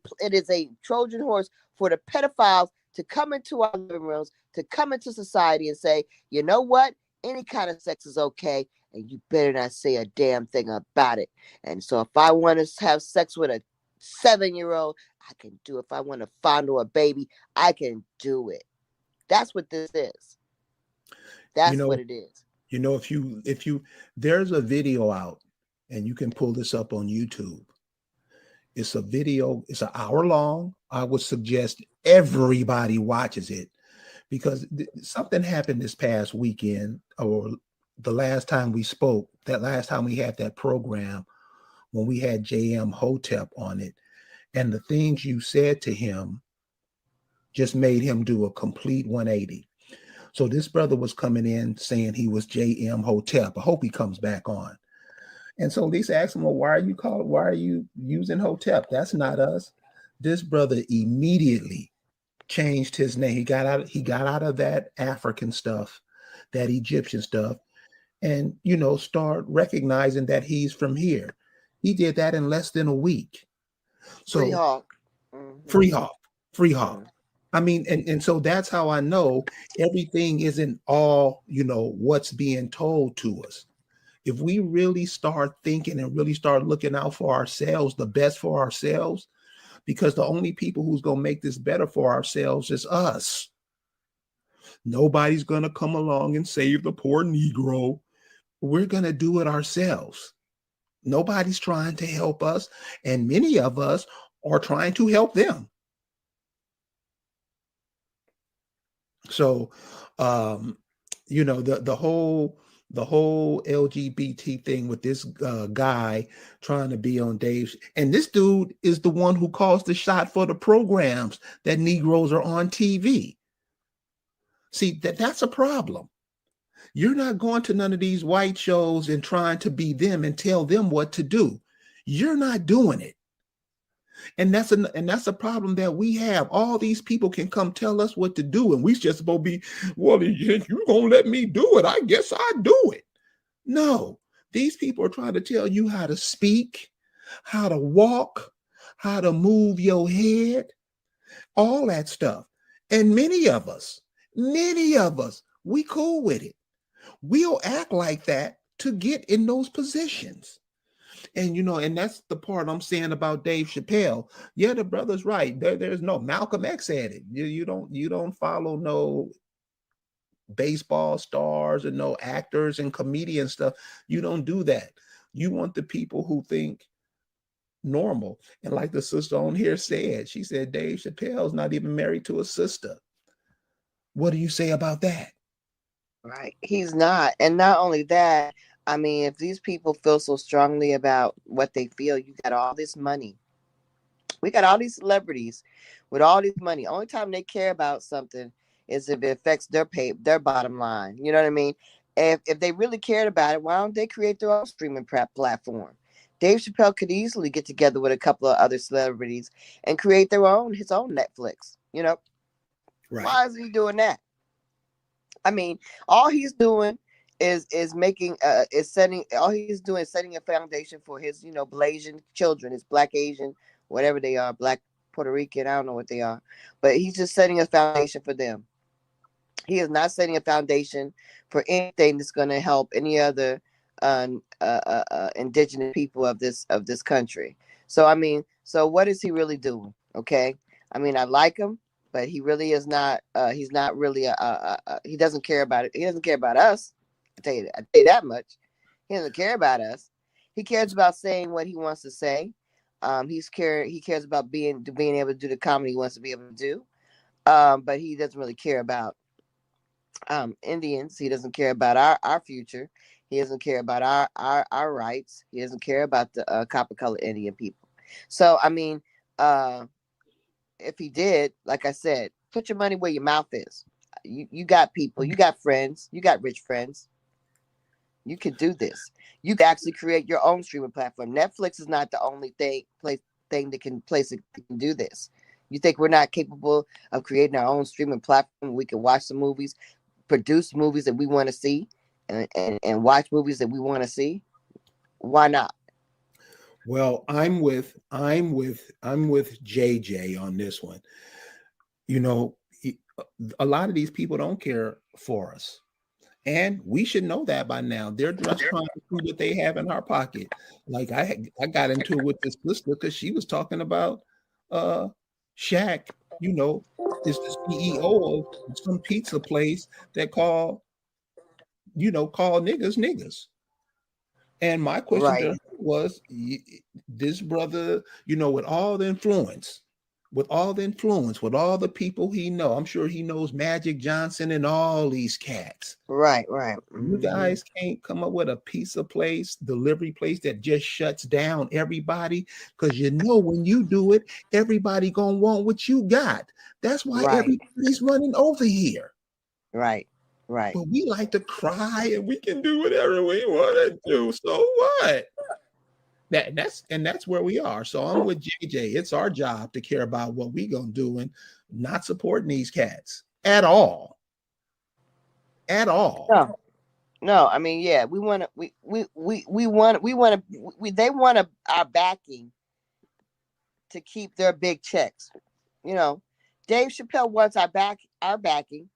Trojan horse for the pedophiles to come into our living rooms, to come into society and say, you know what? Any kind of sex is okay, and you better not say a damn thing about it. And so if I want to have sex with a 7-year-old, I can do it. If I want to fondle a baby, I can do it. That's what this is. That's what it is. If you there's a video out, and you can pull this up on YouTube. It's a video, it's an hour long. I would suggest everybody watches it, because something happened this past weekend, or the last time we spoke, that last time we had that program, when we had JM Hotep on it, and the things you said to him just made him do a complete 180. So this brother was coming in saying he was JM Hotep. I hope he comes back on. And so Lisa asked him, well, why are you using Hotep? That's not us. This brother immediately changed his name. He got out of that African stuff, that Egyptian stuff, and start recognizing that he's from here. He did that in less than a week. So Free Hawk. Free Hawk. Free Hawk. I mean, and so that's how I know everything isn't all, what's being told to us. If we really start thinking and really start looking out for ourselves, the best for ourselves, because the only people who's going to make this better for ourselves is us. Nobody's going to come along and save the poor Negro. We're going to do it ourselves. Nobody's trying to help us, and many of us are trying to help them. So, the whole LGBT thing with this guy trying to be on Dave's, and this dude is the one who calls the shot for the programs that Negroes are on TV. See, that's a problem. You're not going to none of these white shows and trying to be them and tell them what to do. You're not doing it. And that's a problem that we have. All these people can come tell us what to do, and we just supposed to be, well, you're gonna let me do it. I guess I do it. No, these people are trying to tell you how to speak, how to walk, how to move your head, all that stuff. And many of us, we cool with it. We'll act like that to get in those positions. And and that's the part I'm saying about Dave Chappelle. Yeah, the brother's right. There's no Malcolm X said it. You don't follow no baseball stars and no actors and comedian stuff. You don't do that. You want the people who think normal. And like the sister on here said, she said Dave Chappelle's not even married to a sister. What do you say about that? Right. He's not. And not only that, I mean, if these people feel so strongly about what they feel, you got all this money. We got all these celebrities with all this money. Only time they care about something is if it affects their bottom line. You know what I mean? If they really cared about it, why don't they create their own streaming platform? Dave Chappelle could easily get together with a couple of other celebrities and create his own Netflix. Right. Why is he doing that? I mean, all he's doing is setting a foundation for his Blasian children, his Black Asian, whatever they are, Black Puerto Rican, I don't know what they are, but he's just setting a foundation for them. He is not setting a foundation for anything that's going to help any other indigenous people of this country. So I mean, so what is he really doing? Okay, I mean, I like him, but he really is not. He's not really he doesn't care about it. He doesn't care about us. I tell you that much. He doesn't care about us. He cares about saying what he wants to say. He cares about being able to do the comedy he wants to be able to do. But he doesn't really care about Indians. He doesn't care about our future. He doesn't care about our rights. He doesn't care about the copper colored Indian people. So I mean, if he did, like I said, put your money where your mouth is. You got people, you got friends, you got rich friends. You can do this. You can actually create your own streaming platform. Netflix is not the only thing that can do this. You think we're not capable of creating our own streaming platform? We can watch some movies, produce movies that we want to see, and watch movies that we want to see. Why not? Well, I'm with JJ on this one. A lot of these people don't care for us. And we should know that by now. They're just trying to see what they have in our pocket. Like I got into it with this sister because she was talking about Shaq, is the CEO of some pizza place that call niggas. And my question to her was, this brother, with all the influence, with all the influence, with all the people he know. I'm sure he knows Magic Johnson and all these cats. Right. You guys can't come up with a pizza place, delivery place that just shuts down everybody, because you know when you do it, everybody gonna want what you got. That's why everybody's running over here. Right. But we like to cry and we can do whatever we want to do. So what? That's where we are. So I'm with JJ. It's our job to care about what we gonna do and not supporting these cats at all. At all. No, I mean, yeah, we want to, they want our backing to keep their big checks. You know, Dave Chappelle wants our backing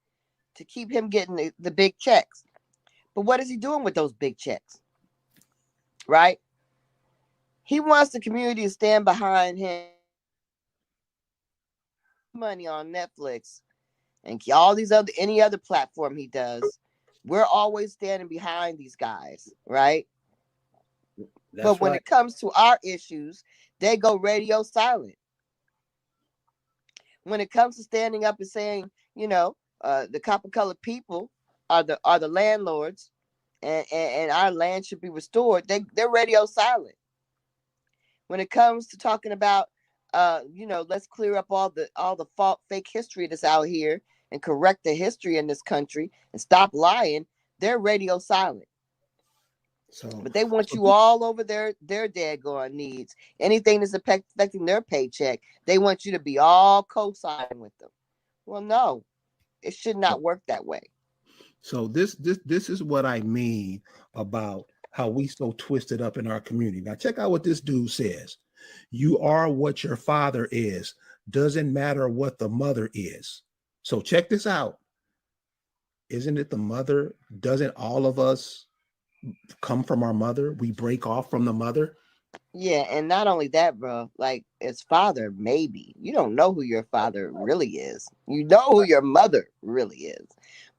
to keep him getting the big checks. But what is he doing with those big checks? Right? He wants the community to stand behind him. Money on Netflix and all these any other platform he does. We're always standing behind these guys, right? But when it comes to our issues, they go radio silent. When it comes to standing up and saying, you know, the copper colored people are the landlords, and our land should be restored, they're radio silent. When it comes to talking about, you know, let's clear up all the fake history that's out here and correct the history in this country and stop lying, they're radio silent. But they want you all over their daggone needs. Anything that's affecting their paycheck, they want you to be all co-signing with them. Well, no, it should not work that way. So this is what I mean about how we so twisted up in our community. Now check out what this dude says. You are what your father is. Doesn't matter what the mother is. So check this out. Isn't it the mother? Doesn't all of us come from our mother? We break off from the mother. Yeah, and not only that, bro, like as father, maybe you don't know who your father really is. You know who your mother really is,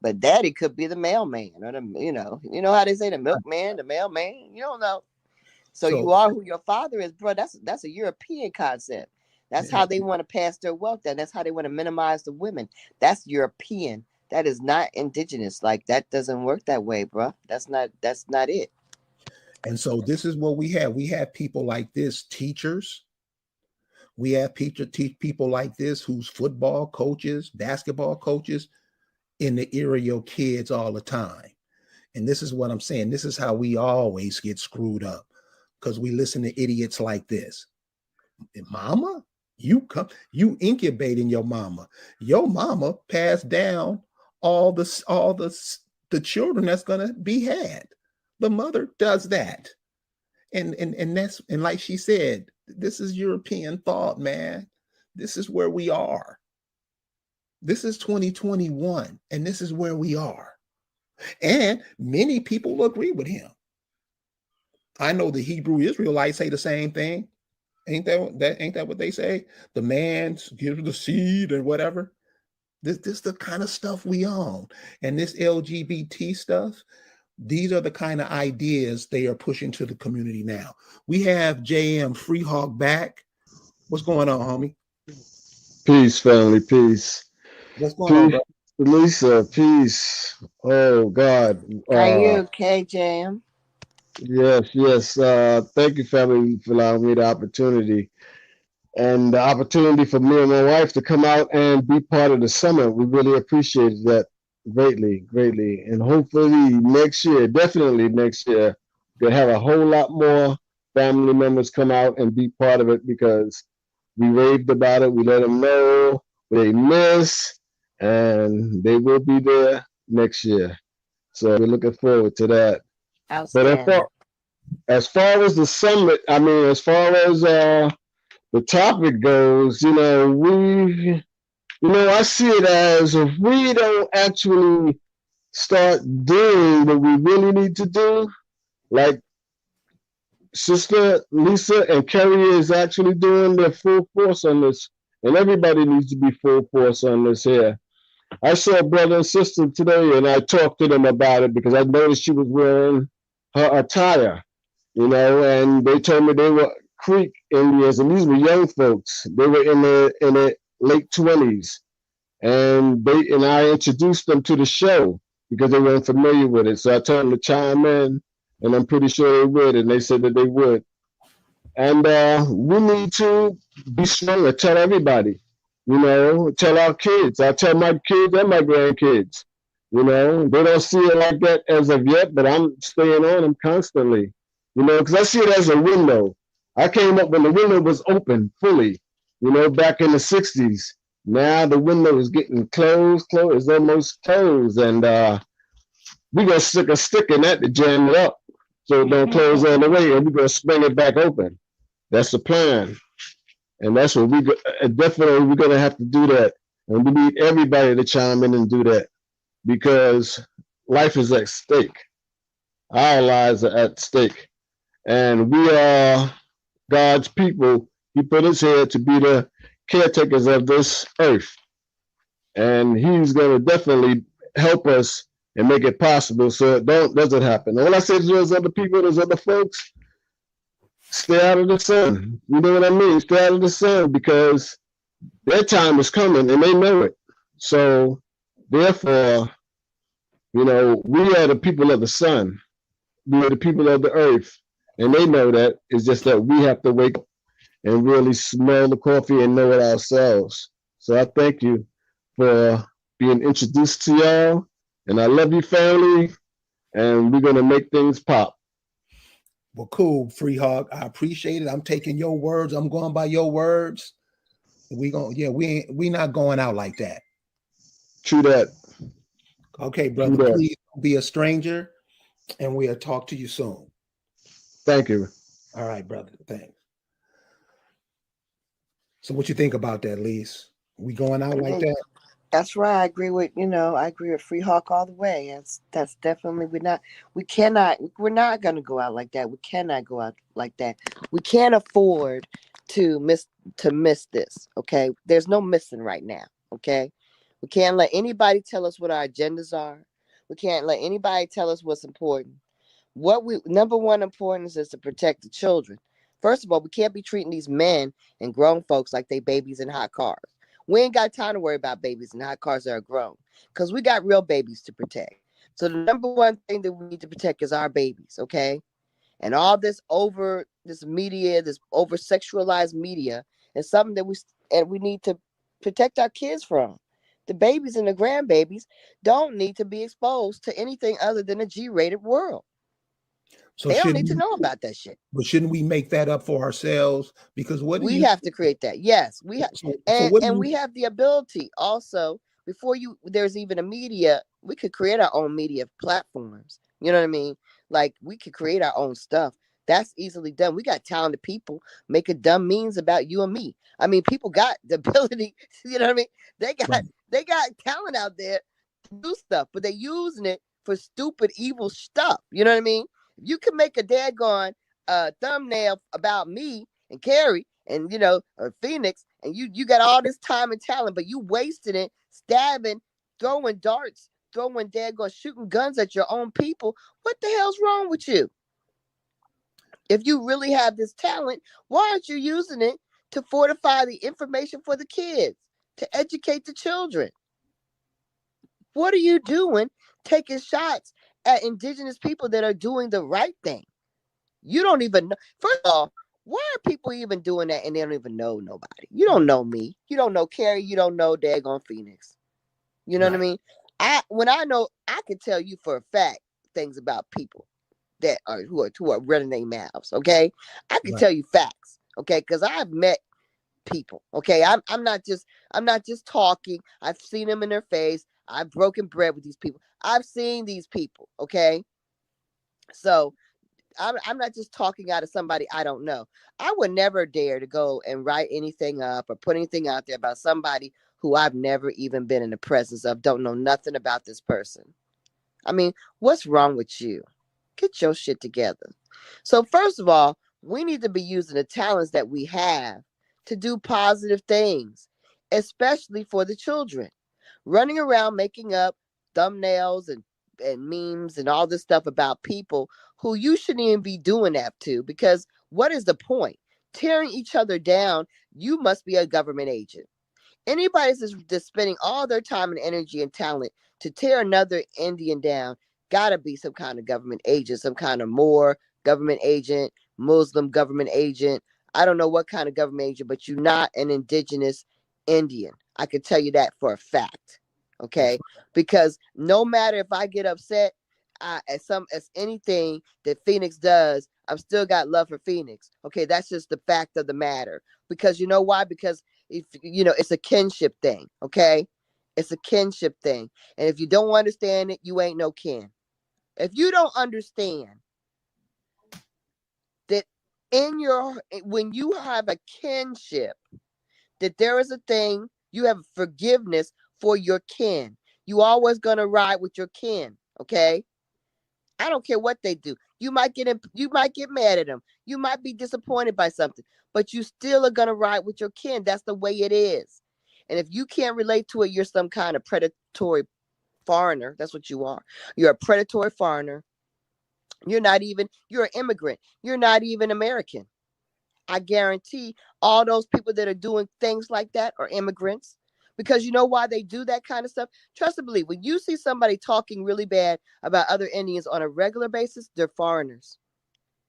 but daddy could be the mailman or the you know how they say the milkman, the mailman. You don't know. So you are who your father is, bro. That's a European concept. That's how they want to pass their wealth down. That's how they want to minimize the women. That's European. That is not indigenous. Like that doesn't work that way, bro. That's not it. And so this is what we have. We have people like this, teachers. We have people like this who's football coaches, basketball coaches in the ear of your kids all the time. And this is what I'm saying. This is how we always get screwed up because we listen to idiots like this. Mama, you incubating your mama. Your mama passed down all the children that's gonna be had. The mother does that. And like she said, this is European thought, man. This is where we are. This is 2021, and this is where we are. And many people agree with him. I know the Hebrew Israelites say the same thing. Ain't that what they say? The man gives the seed and whatever. This the kind of stuff we own. And this LGBT stuff, these are the kind of ideas they are pushing to the community now. We have JM Freehawk back. What's going on, homie? Peace, family, peace. What's going on, bro? Lisa, peace. Oh, God. Are you okay, JM? Yes. Thank you, family, for allowing me the opportunity. And the opportunity for me and my wife to come out and be part of the summit. We really appreciate that greatly. And hopefully definitely next year, we'll have a whole lot more family members come out and be part of it because we raved about it. We let them know what they miss, and they will be there next year. So we're looking forward to that. But as far as the summit, I mean, as far as the topic goes, I see it as if we don't actually start doing what we really need to do, like Sister Lisa and Kerry is actually doing their full force on this, and everybody needs to be full force on this here. I saw a brother and sister today, and I talked to them about it because I noticed she was wearing her attire, and they told me they were Creek Indians, and these were young folks. They were in the late 20s, and I introduced them to the show because they weren't familiar with it. So I told them to chime in, and I'm pretty sure they would, and they said that they would. And we need to be stronger. Tell everybody, tell our kids. I tell my kids and my grandkids. They don't see it like that as of yet, but I'm staying on them constantly. Because I see it as a window. I came up when the window was open fully, back in the 60s. Now the window is getting closed, it's almost closed. And we're going to stick a stick in that to jam it up so it don't close all the way, and we're going to spring it back open. That's the plan. And that's what definitely we're going to have to do that. And we need everybody to chime in and do that because life is at stake. Our lives are at stake. And we are God's people. He put us here to be the caretakers of this earth. And he's going to definitely help us and make it possible so it doesn't happen. And when I say to those other people, those other folks, stay out of the sun. You know what I mean? Stay out of the sun because their time is coming and they know it. So therefore, we are the people of the sun. We are the people of the earth. And they know that. It's just that we have to wake up and really smell the coffee and know it ourselves. So I thank you for being introduced to y'all. And I love you, family. And we're going to make things pop. Well, cool, Free Hog. I appreciate it. I'm taking your words. I'm going by your words. We not going out like that. True that. Okay, brother. Please don't be a stranger, and we'll talk to you soon. Thank you. All right, brother. Thanks. So, what you think about that, Lise? We going out like that? That's right. I agree with Free Hawk all the way. That's definitely we're not going to go out like that. We cannot go out like that. We can't afford to miss this. Okay. There's no missing right now. Okay. We can't let anybody tell us what our agendas are. We can't let anybody tell us what's important. Number one importance is to protect the children. First of all, we can't be treating these men and grown folks like they babies in hot cars. We ain't got time to worry about babies and hot cars that are grown because we got real babies to protect. So the number one thing that we need to protect is our babies, okay? And all this over sexualized media is something that we need to protect our kids from. The babies and the grandbabies don't need to be exposed to anything other than a G-rated world. So they don't need to know about that shit. But shouldn't we make that up for ourselves? Because we have to create that. Yes, we have, we have the ability also. Before there's even a media, we could create our own media platforms. You know what I mean? Like we could create our own stuff. That's easily done. We got talented people making dumb memes about you and me. I mean, people got the ability. You know what I mean? They got talent out there to do stuff, but they're using it for stupid, evil stuff. You know what I mean? You can make a daggone thumbnail about me and Carrie and or Phoenix, and you got all this time and talent, but you wasted it stabbing, throwing darts, shooting guns at your own people. What the hell's wrong with you? If you really have this talent, why aren't you using it to fortify the information for the kids, to educate the children? What are you doing taking shots at indigenous people that are doing the right thing? You don't even know. First of all, why are people even doing that and they don't even know nobody? You don't know me. You don't know Carrie. You don't know daggone Phoenix. You know what I mean? I can tell you for a fact things about people that are who are running their mouths. Okay, I can tell you facts. Okay, because I've met people. Okay, I'm not just talking. I've seen them in their face. I've broken bread with these people. I've seen these people. Okay, so I'm not just talking out of somebody I don't know. I would never dare to go and write anything up or put anything out there about somebody who I've never even been in the presence of, don't know nothing about this person. I mean, what's wrong with you? Get your shit together. So first of all, we need to be using the talents that we have to do positive things, especially for the children. Running around making up thumbnails and memes and all this stuff about people who you shouldn't even be doing that to, because what is the point? tearing each other down, you must be a government agent. Anybody that's spending all their time and energy and talent to tear another Indian down, gotta be some kind of government agent, some kind of Moor government agent, Muslim government agent. I don't know what kind of government agent, but you're not an indigenous Indian. I can tell you that for a fact. Okay, because no matter if I get upset as anything that Phoenix does, I've still got love for Phoenix. Okay, that's just the fact of the matter. Because you know why? Because if it's a kinship thing. Okay, it's a kinship thing, and if you don't understand it, you ain't no kin. If you don't understand that when you have a kinship, that there is a thing, you have forgiveness for your kin. You always gonna ride with your kin. Okay, I don't care what they do. You might get mad at them. You might be disappointed by something, but you still are gonna ride with your kin. That's the way it is. And if you can't relate to it, you're some kind of predatory foreigner. That's what you are. You're a predatory foreigner. You're an immigrant. You're not even American. I guarantee all those people that are doing things like that are immigrants. Because you know why they do that kind of stuff? Trust and believe. When you see somebody talking really bad about other Indians on a regular basis, they're foreigners.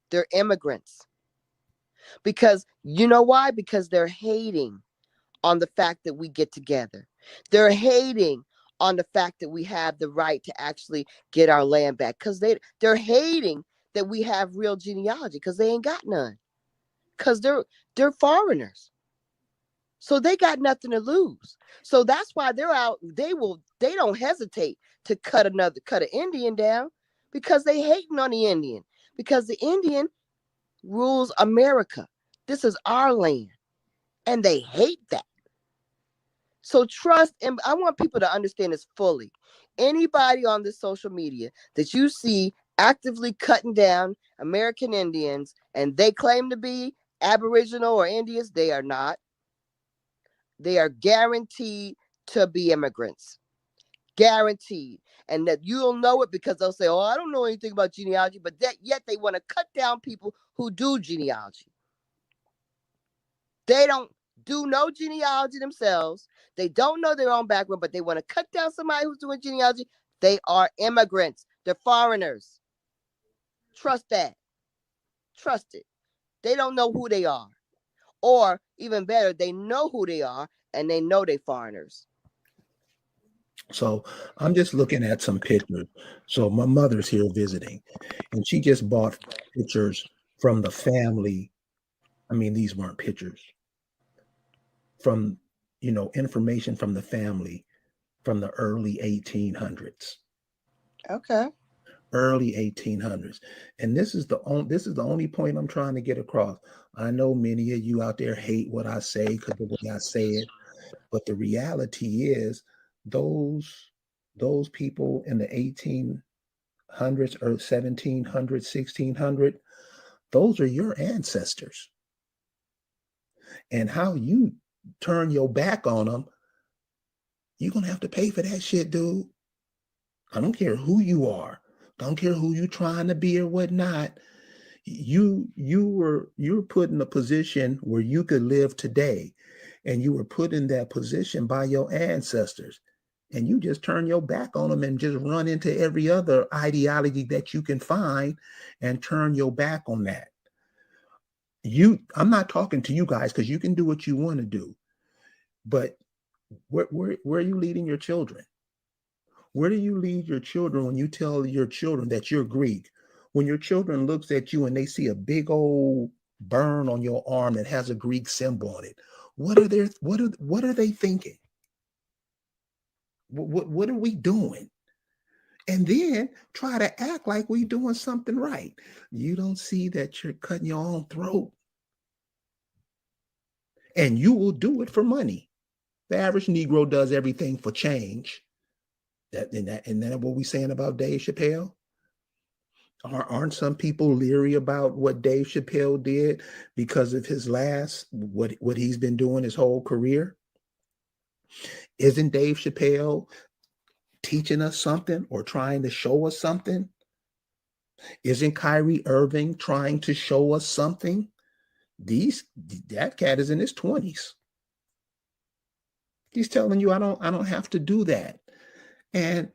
They're immigrants. Because you know why? Because they're hating on the fact that we get together. They're hating on the fact that we have the right to actually get our land back. Because they're hating that we have real genealogy because they ain't got none. Because they're foreigners. So they got nothing to lose. So that's why they're out. They don't hesitate to cut an Indian down because they hating on the Indian. Because the Indian rules America. This is our land. And they hate that. So trust, and I want people to understand this fully. Anybody on this social media that you see actively cutting down American Indians and they claim to be Aboriginal or Indians, they are not. They are guaranteed to be immigrants. Guaranteed. And that you'll know it because they'll say, oh, I don't know anything about genealogy, but yet they want to cut down people who do genealogy. They don't do no genealogy themselves. They don't know their own background, but they want to cut down somebody who's doing genealogy. They are immigrants. They're foreigners. Trust that. Trust it. They don't know who they are. Or even better, they know who they are and they know they're foreigners. So I'm just looking at some pictures. So my mother's here visiting, and she just bought pictures from the family. I mean, these weren't pictures from, information from the family from the early 1800s. Okay. Early 1800s. And this is the only point I'm trying to get across. I know many of you out there hate what I say because the way I say it, but the reality is those people in the 1800s or 1700s, 1600, those are your ancestors. And how you turn your back on them, you're going to have to pay for that shit, dude. I don't care who you are. Don't care who you trying to be or whatnot. You're put in a position where you could live today, and you were put in that position by your ancestors, and you just turn your back on them and just run into every other ideology that you can find and turn your back on that. I'm not talking to you guys because you can do what you want to do, but where are you leading your children? Where do you lead your children when you tell your children that you're Greek? When your children looks at you and they see a big old burn on your arm that has a Greek symbol on it, what are they thinking? What are we doing? And then try to act like we doing something right. You don't see that you're cutting your own throat. And you will do it for money. The average Negro does everything for change. Isn't that what we saying about Dave Chappelle? Aren't some people leery about what Dave Chappelle did because of his what he's been doing his whole career? Isn't Dave Chappelle teaching us something or trying to show us something? Isn't Kyrie Irving trying to show us something? That cat is in his 20s. He's telling you, I don't have to do that. And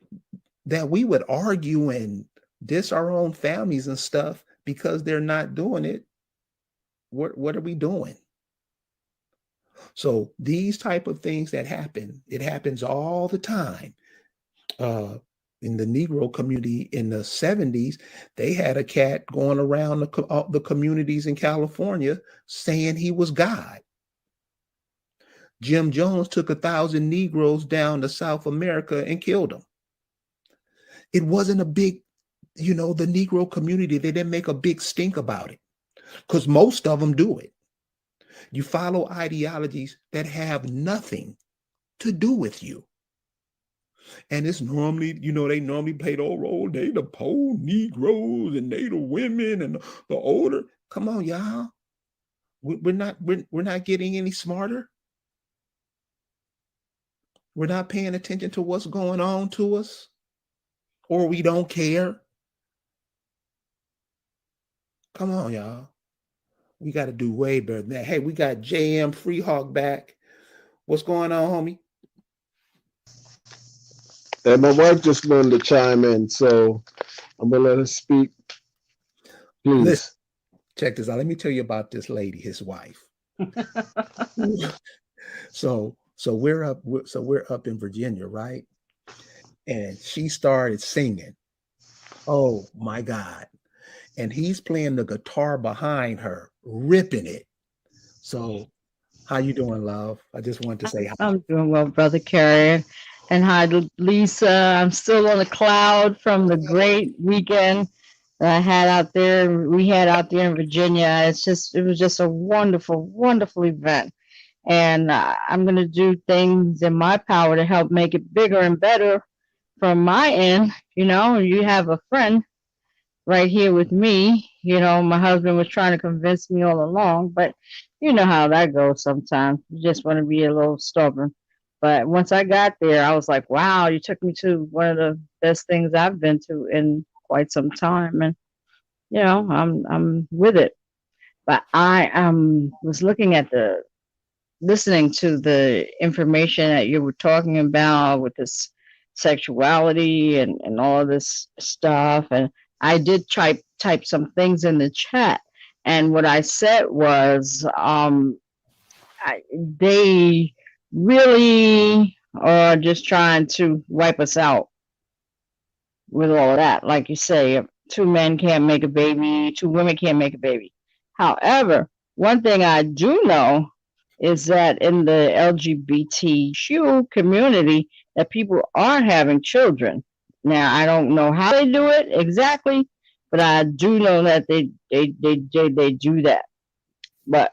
that we would argue and diss our own families and stuff because they're not doing it. What are we doing? So these type of things that happen, it happens all the time. In the Negro community in the 70s, they had a cat going around the communities in California saying he was God. Jim Jones took 1,000 Negroes down to South America and killed them. It wasn't a big, the Negro community, they didn't make a big stink about it because most of them do it. You follow ideologies that have nothing to do with you. And it's normally, they normally play the old role. They the poor Negroes and they the women and the older. Come on, y'all. We're not getting any smarter. We're not paying attention to what's going on to us, or we don't care. Come on, y'all. We got to do way better than that. Hey, we got JM Freehawk back. What's going on, homie? And my wife just learned to chime in, so I'm gonna let her speak. Please. Listen, check this out. Let me tell you about this lady, his wife. So we're up in Virginia, right? And she started singing. Oh my God. And he's playing the guitar behind her, ripping it. So how you doing, love? I just want to say hi. I'm doing well, Brother Carrier. And hi, Lisa. I'm still on the cloud from the great weekend that I had out there. We had out there in Virginia. It was just a wonderful, wonderful event. And I'm going to do things in my power to help make it bigger and better from my end. You have a friend right here with me. My husband was trying to convince me all along, but you know how that goes sometimes. You just want to be a little stubborn. But once I got there, I was like, wow, you took me to one of the best things I've been to in quite some time. And, I'm with it. But I was listening to the information that you were talking about with this sexuality and all of this stuff. And I did type some things in the chat. And what I said was, they really are just trying to wipe us out with all of that. Like you say, 2 men can't make a baby, 2 women can't make a baby. However, one thing I do know is that in the LGBTQ community, that people are having children. Now, I don't know how they do it exactly, but I do know that they do that. But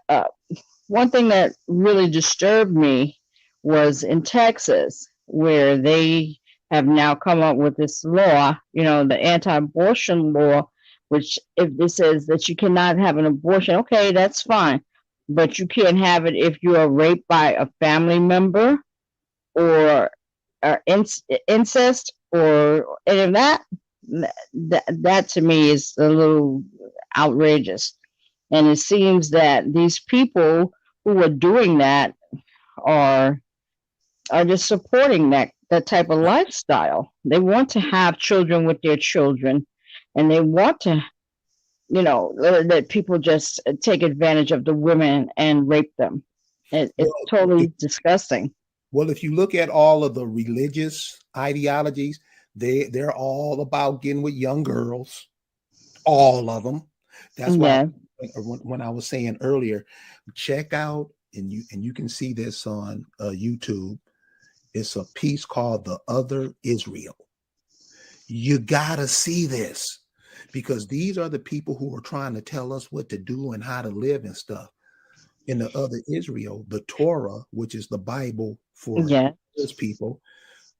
one thing that really disturbed me was in Texas, where they have now come up with this law, the anti-abortion law, which if it says that you cannot have an abortion, okay, that's fine. But you can't have it if you are raped by a family member or incest or any of that. That to me is a little outrageous. And it seems that these people who are doing that are just supporting that type of lifestyle. They want to have children with their children, and they want to, that people just take advantage of the women and rape them. It's totally disgusting. Well, if you look at all of the religious ideologies, they're all about getting with young girls, all of them. That's why when I was saying earlier, check out, and you can see this on YouTube. It's a piece called The Other Israel. You gotta see this, because these are the people who are trying to tell us what to do and how to live and stuff. In The Other Israel, the Torah, which is the Bible for those people,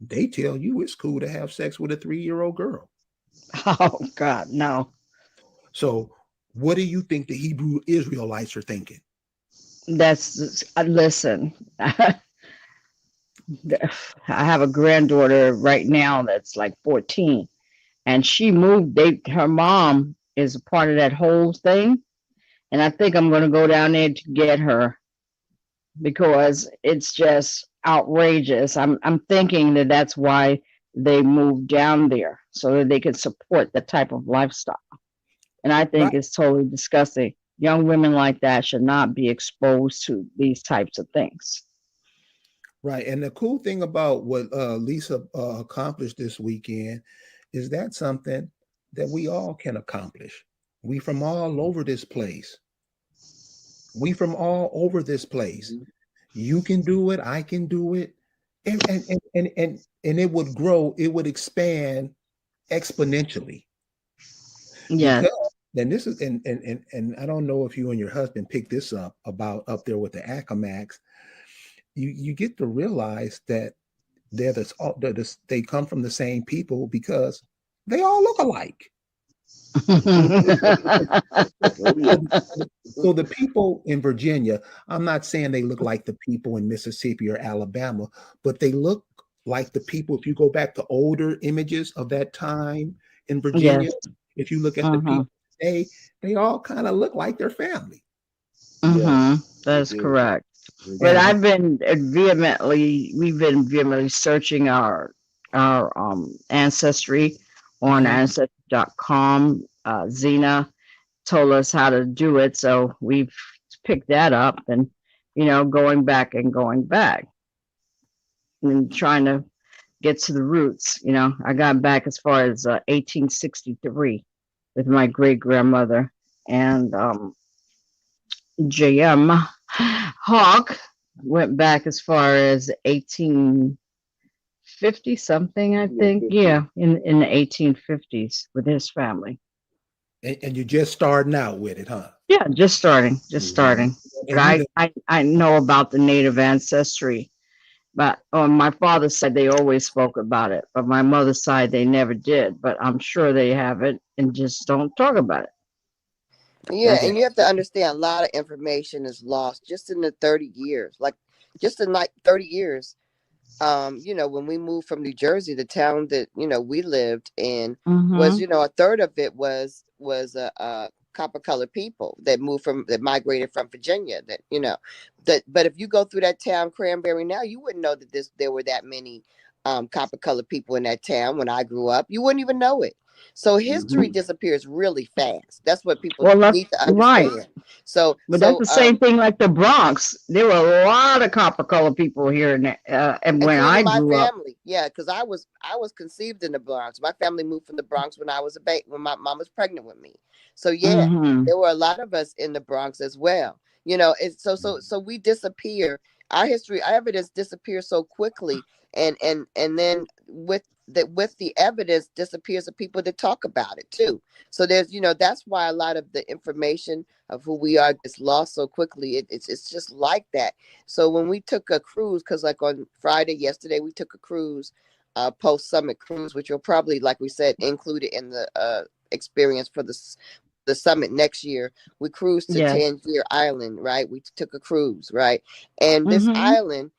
they tell you it's cool to have sex with a 3-year-old girl. Oh God, no. So what do you think the Hebrew Israelites are thinking? Listen, I have a granddaughter right now that's like 14, and she moved. Her mom is a part of that whole thing, And I think I'm going to go down there to get her because it's just outrageous. I'm thinking that that's why they moved down there so that they could support the type of lifestyle. And I think Right. it's totally disgusting. Young women like that should not be exposed to these types of things. Right. And the cool thing about what Lisa accomplished this weekend is that something that we all can accomplish. We from all over this place. We from all over this place. You can do it. I can do it. And it would grow. It would expand exponentially. Yes. Because then this is and I don't know if you and your husband picked this up about up there with the Acamax. You get to realize that they come from the same people because they all look alike. So the people in Virginia, I'm not saying they look like the people in Mississippi or Alabama, but they look like the people. If you go back to older images of that time in Virginia, Yes. if you look at the people today, they all kind of look like their family. That's correct. But I've been we've been vehemently searching our ancestry on ancestry.com. Zena told us how to do it, so we've picked that up and going back and trying to get to the roots. I got back as far as 1863 with my great grandmother, and J.M. Hawk went back as far as 1850 something, I think. Yeah, in the 1850s with his family. And you're just starting out with it, huh? Yeah, just starting. But I know about the native ancestry. But on my father's side, they always spoke about it. But my mother's side, they never did. But I'm sure they have it and just don't talk about it. Yeah, and you have to understand a lot of information is lost just in the 30 years. Like just in like 30 years, when we moved from New Jersey, the town that, we lived in was, a third of it was copper colored people that migrated from Virginia but if you go through that town, Cranberry, now, you wouldn't know that there were that many copper colored people in that town when I grew up. You wouldn't even know it. So history disappears really fast. That's what people need to understand. Right. So, but that's the same thing like the Bronx. There were a lot of copper colored people here, and when I grew up. Yeah, because I was conceived in the Bronx. My family moved from the Bronx when I was a baby, when my mom was pregnant with me. So yeah, there were a lot of us in the Bronx as well. It's so we disappear. Our evidence disappears so quickly, and then with the evidence disappears the people that talk about it too. So there's that's why a lot of the information of who we are gets lost so quickly. It's just like that. So when we took a cruise, because like on Friday yesterday we took a cruise, post summit cruise, which will probably, like we said, included in the experience for the summit next year. We cruised to Tangier Island, right? We took a cruise, right? And this island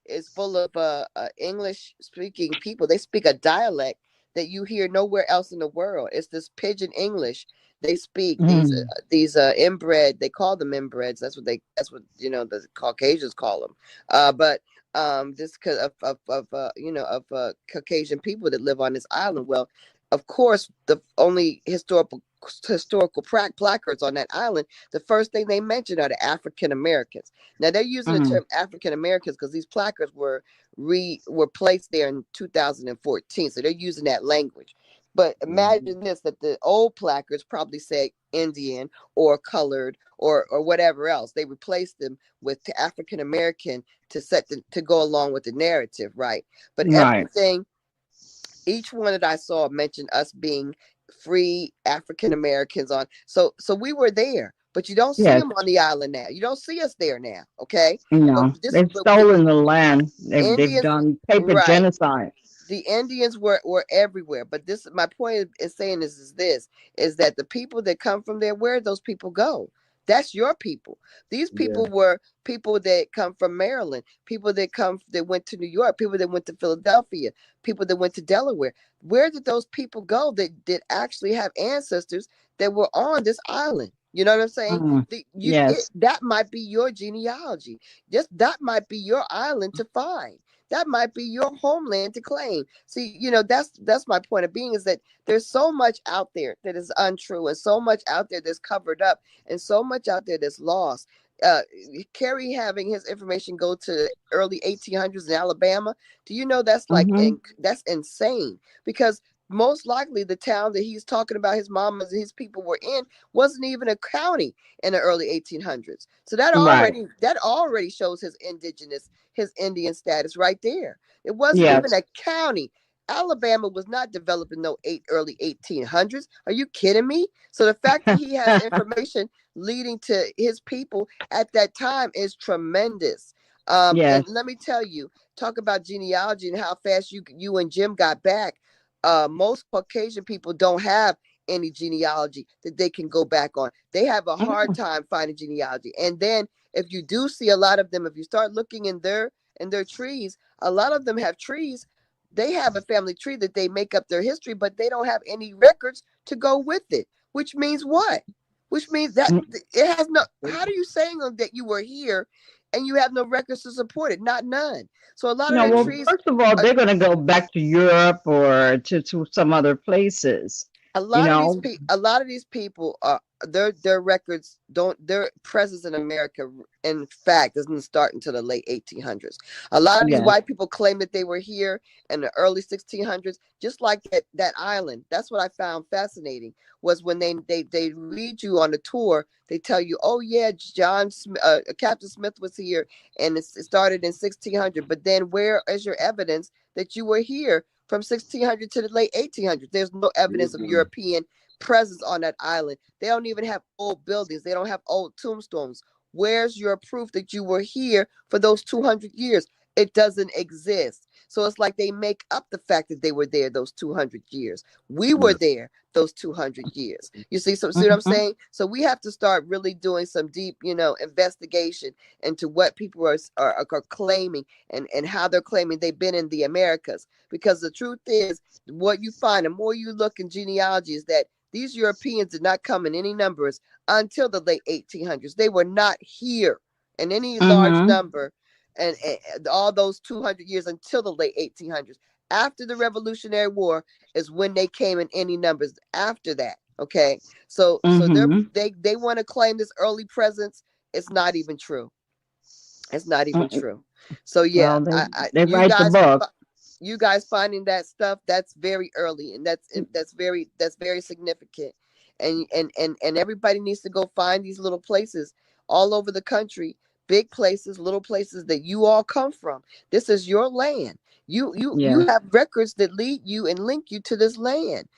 is full of English speaking people. They speak a dialect that you hear nowhere else in the world. It's this pidgin English they speak. These inbred, they call them inbreds. That's what the Caucasians call them. But this of Caucasian people that live on this island. Well, of course, the only historical placards on that island, the first thing they mention are the African Americans. Now they're using the term African Americans because these placards were placed there in 2014, so they're using that language. But imagine this, that the old placards probably say Indian or colored or whatever else. They replaced them with African American to go along with the narrative, right? But everything, each one that I saw mentioned us being free African Americans on. So we were there, but you don't see them on the island now. You don't see us there now. Okay. No, they've stolen the land. They've done paper genocide. The Indians were everywhere. But my point is saying is that the people that come from there, where those people go? That's your people. These people were people that come from Maryland, people that went to New York, people that went to Philadelphia, people that went to Delaware. Where did those people go that did actually have ancestors that were on this island? You know what I'm saying? Yes. That might be your genealogy. Just that might be your island to find. That might be your homeland to claim. See, that's my point of being, is that there's so much out there that is untrue, and so much out there that's covered up, and so much out there that's lost. Uh, Kerry having his information go to the early 1800s in Alabama. Do you know that's that's insane? Because most likely the town that he's talking about his mamas and his people were in wasn't even a county in the early 1800s. So that Right. already shows his Indian status right there. It wasn't even Yes. a county. Alabama was not developed in no early 1800s. Are you kidding me? So the fact that he has information leading to his people at that time is tremendous. And Yes. let me tell you, talk about genealogy and how fast you and Jim got back. Most Caucasian people don't have any genealogy that they can go back on. They have a hard time finding genealogy. And then if you do see a lot of them, if you start looking in their trees, a lot of them have trees. They have a family tree that they make up their history, but they don't have any records to go with it. Which means what? Which means that it has no. How are you saying that you were here and you have no records to support it? Not none. So a lot of No, their well, trees. first of all, they're going to go back to Europe or to some other places. A lot of these people are their records don't their presence in America in fact doesn't start until the late 1800s. A lot of these Yeah. white people claim that they were here in the early 1600s, just like that island. That's what I found fascinating, was when they read you on the tour, they tell you, oh yeah, Captain Smith was here and it started in 1600, but then where is your evidence that you were here from 1600 to the late 1800s? There's no evidence of European presence on that island. They don't even have old buildings. They don't have old tombstones. Where's your proof that you were here for those 200 years? It doesn't exist. So it's like they make up the fact that they were there those 200 years. We were there those 200 years. You see, see what I'm saying? So we have to start really doing some deep, investigation into what people are claiming and how they're claiming they've been in the Americas. Because the truth is, what you find, the more you look in genealogy, is that these Europeans did not come in any numbers until the late 1800s. They were not here in any large number, and all those 200 years until the late 1800s. After the Revolutionary War is when they came in any numbers. After that, okay. So they want to claim this early presence. It's not even true. It's not even true. So yeah, well, they write the book. You guys finding that stuff, that's very early, and that's very significant. And everybody needs to go find these little places all over the country, big places, little places that you all come from. This is your land. You have records that lead you and link you to this land.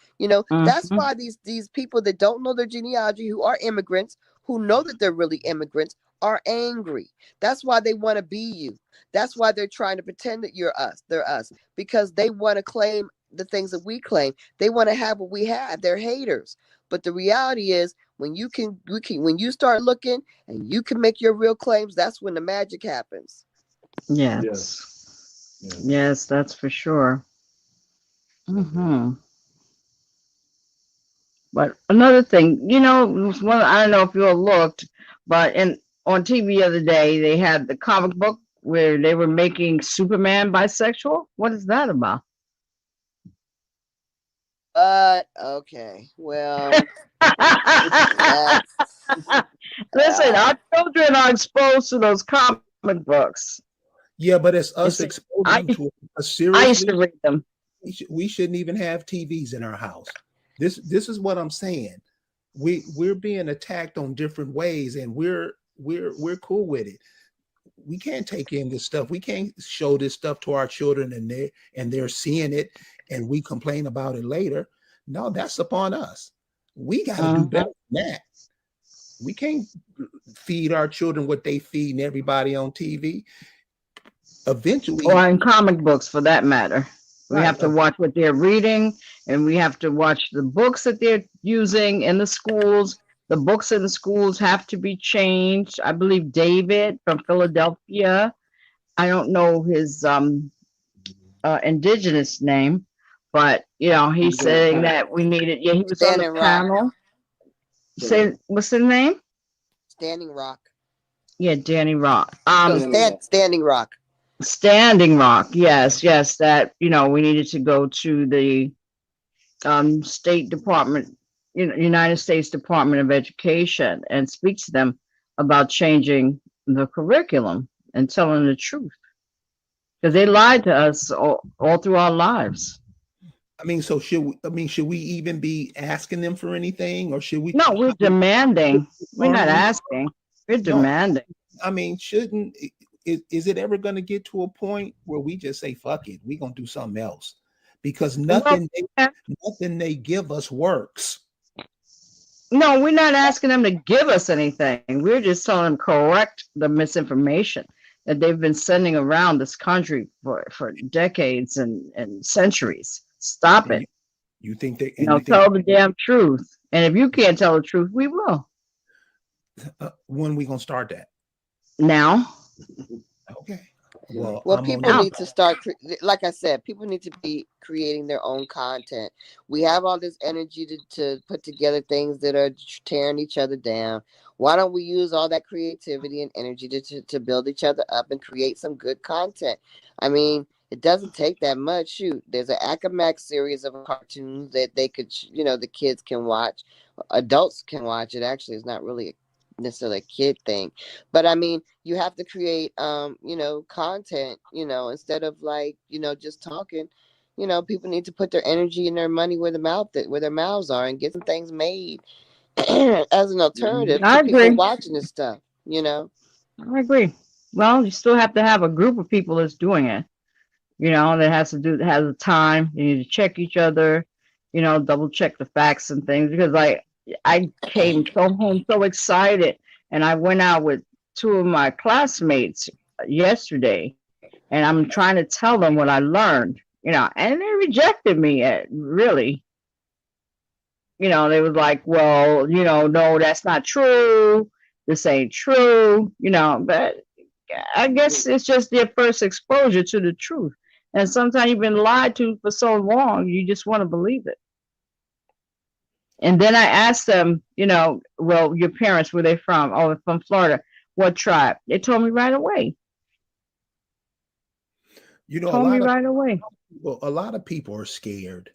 That's why these people that don't know their genealogy, who are immigrants, who know that they're really immigrants, are angry. That's why they want to be you. That's why they're trying to pretend that they're us, because they want to claim the things that we claim. They want to have what we have. They're haters. But the reality is, when when you start looking and you can make your real claims, that's when the magic happens. Yes, that's for sure. But another thing, I don't know if you all looked, but on TV the other day, they had the comic book where they were making Superman bisexual. What is that about? Okay, well, listen, our children are exposed to those comic books. Yeah, but it's us exposing to it. Seriously, I used to read them. We shouldn't even have TVs in our house. This is what I'm saying. We're being attacked on different ways, and we're cool with it. We can't take in this stuff. We can't show this stuff to our children, and they're seeing it, and we complain about it later. No, that's upon us. We got to do better than that. We can't feed our children what they feeding everybody on TV. Eventually, or in comic books, for that matter. We have to watch what they're reading, and we have to watch the books that they're using in the schools. The books in the schools have to be changed. I believe David from Philadelphia, I don't know his indigenous name, but he's saying that we needed. Yeah, he was on the panel. Say what's the name? Standing Rock. Yeah, Danny Rock. Standing Rock. Standing Rock. Yes, yes. That we needed to go to the State Department, United States Department of Education, and speak to them about changing the curriculum and telling the truth, because they lied to us all through our lives. I mean, so should we even be asking them for anything, or should we? No, we're demanding. We're not asking. We're demanding. I mean, shouldn't is it ever going to get to a point where we just say fuck it, we're going to do something else? Because nothing they give us works. No, we're not asking them to give us anything. We're just telling them correct the misinformation that they've been sending around this country for decades and centuries. Stop it. You think they tell the damn truth. And if you can't tell the truth, we will. When we gonna start that? Now. Okay. Well, people need to start, like I said, people need to be creating their own content. We have all this energy to put together things that are tearing each other down. Why don't we use all that creativity and energy to build each other up and create some good content? I mean, it doesn't take that much. Shoot, there's an Acamax series of cartoons that they could, the kids can watch. Adults can watch it. Actually, it's not really necessarily a kid thing, but I mean, you have to create content, instead of just talking. People need to put their energy and their money where their mouths are, and get some things made as an alternative to people watching this stuff. I agree. Well, you still have to have a group of people that's doing it, that has the time. You need to check each other, double check the facts and things, because I came home so excited, and I went out with two of my classmates yesterday, and I'm trying to tell them what I learned, and they rejected me. Really, they was like, well, no, that's not true. This ain't true, but I guess it's just their first exposure to the truth. And sometimes you've been lied to for so long, you just want to believe it. And then I asked them, well, your parents, where they from? Oh, from Florida. What tribe? They told me right away. Right away. Well, a lot of people are scared.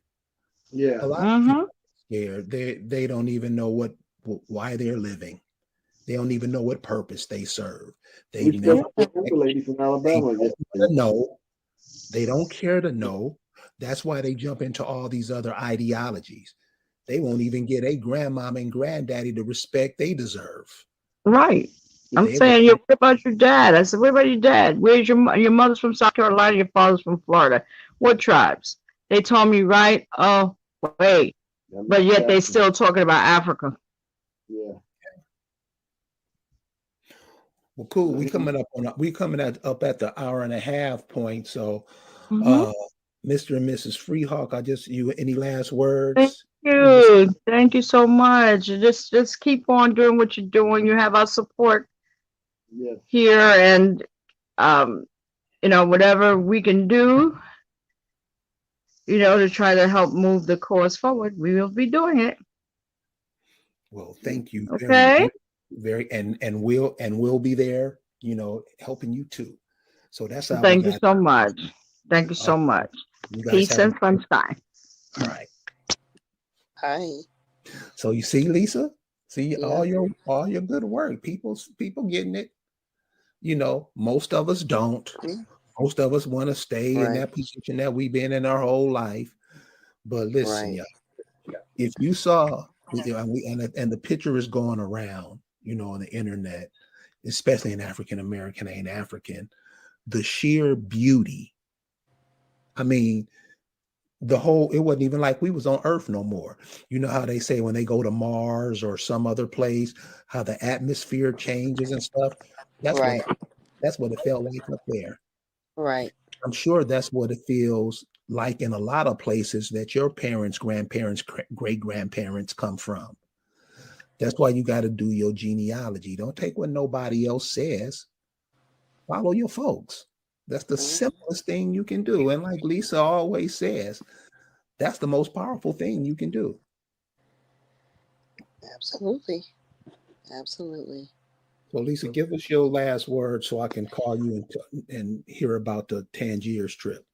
Yeah. A lot of people are scared. They don't even know why they're living. They don't even know what purpose they serve. They never lady from Alabama. They don't care to know. That's why they jump into all these other ideologies. They won't even get a grandmama and granddaddy the respect they deserve. Right. I'm saying, what about your dad? I said, what about your dad? Where's your mother's from South Carolina, your father's from Florida. What tribes? They told me, right? Oh, wait. But yet they still talking about Africa. Yeah. Well, cool. We coming up at the hour and a half point. So, Mr. and Mrs. Freehawk, you any last words? Thank you so much. Just keep on doing what you're doing. You have our support here, and whatever we can do, to try to help move the cause forward, we will be doing it. Well, thank you. Okay. Very and we'll be there, helping you too. So that's how. Thank you so much. Thank you so much. Peace and sunshine. All right. Hi. So you see, Lisa, all your good work. People getting it. Most of us don't. Most of us want to stay in that position that we've been in our whole life. But listen, if you saw, and the picture is going around, on the internet, especially in African American ain't African, the sheer beauty. I mean, it wasn't even like we was on Earth no more. You know how they say when they go to Mars or some other place, how the atmosphere changes and stuff. That's what it felt like up there. Right. I'm sure that's what it feels like in a lot of places that your parents, grandparents, great grandparents come from. That's why you got to do your genealogy. Don't take what nobody else says. Follow your folks. That's the simplest thing you can do. And like Lisa always says, that's the most powerful thing you can do. Absolutely. Absolutely. So, Lisa, give us your last word so I can call you and hear about the Tangiers trip.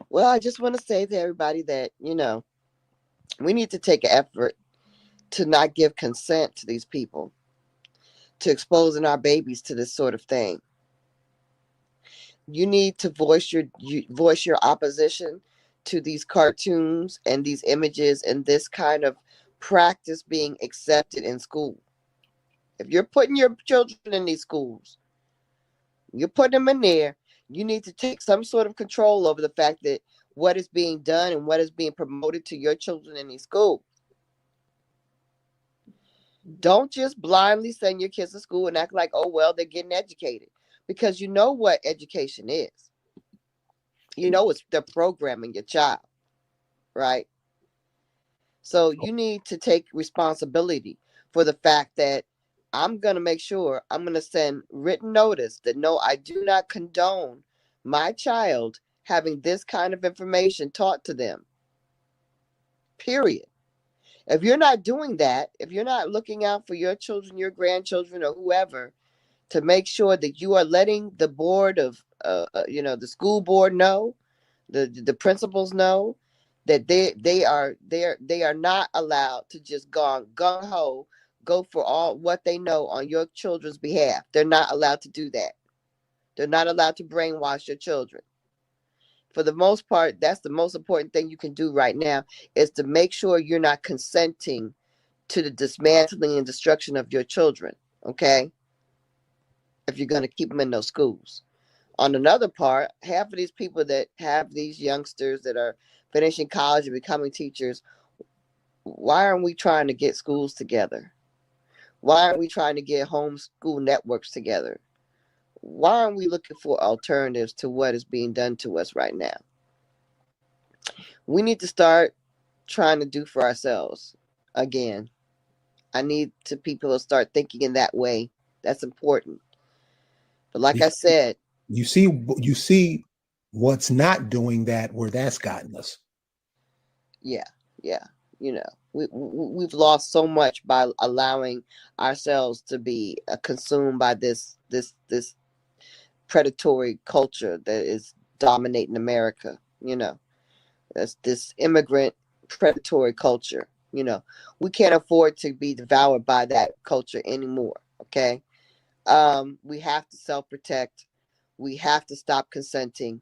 Well, I just want to say to everybody that, we need to take an effort to not give consent to these people, to exposing our babies to this sort of thing. You need to voice your opposition to these cartoons and these images and this kind of practice being accepted in school. If you're putting your children in these schools, you're putting them in there, you need to take some sort of control over the fact that what is being done and what is being promoted to your children in these schools. Don't just blindly send your kids to school and act like, oh, well, they're getting educated. Because you know what education is. You know it's they're programming your child, right? So you need to take responsibility for the fact that I'm going to make sure I'm going to send written notice that no, I do not condone my child having this kind of information taught to them. Period. If you're not doing that, if you're not looking out for your children, your grandchildren, or whoever, to make sure that you are letting the board of, the school board know, the principals know that they are not allowed to just go gung ho, go for all what they know on your children's behalf. They're not allowed to do that. They're not allowed to brainwash your children. For the most part, that's the most important thing you can do right now, is to make sure you're not consenting to the dismantling and destruction of your children. Okay, if you're going to keep them in those schools. On another part, half of these people that have these youngsters that are finishing college and becoming teachers, why aren't we trying to get schools together? Why aren't we trying to get homeschool networks together? Why aren't we looking for alternatives to what is being done to us right now? We need to start trying to do for ourselves again. I need to people to start thinking in that way. That's important. But like I said, you see what's not doing that, where that's gotten us. yeah, we've lost so much by allowing ourselves to be consumed by this predatory culture that is dominating America. That's this immigrant predatory culture. We can't afford to be devoured by that culture anymore. Okay. We have to self-protect. We have to stop consenting.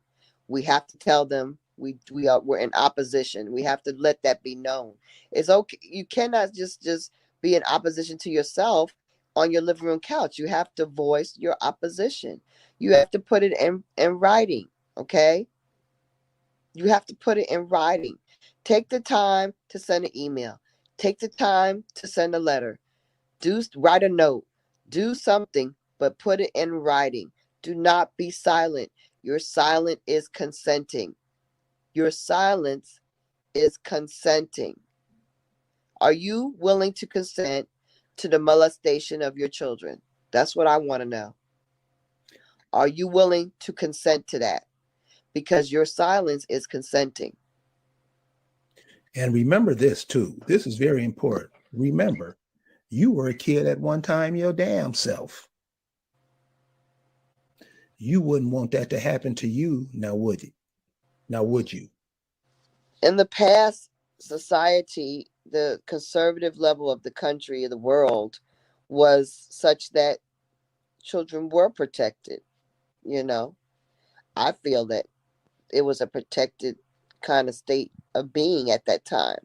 We have to tell them we're in opposition. We have to let that be known. It's okay. You cannot just be in opposition to yourself on your living room couch. You have to voice your opposition. You have to put it in writing. Okay. You have to put it in writing. Take the time to send an email. Take the time to send a letter. Write a note. Do something, but put it in writing. Do not be silent. Your silence is consenting. Your silence is consenting. Are you willing to consent to the molestation of your children? That's what I want to know. Are you willing to consent to that? Because your silence is consenting. And remember this too. This is very important. Remember, you were a kid at one time your damn self. You wouldn't want that to happen to you, now would you? Now would you? In the past society, the conservative level of the country, of the world, was such that children were protected. I feel that it was a protected kind of state of being at that time.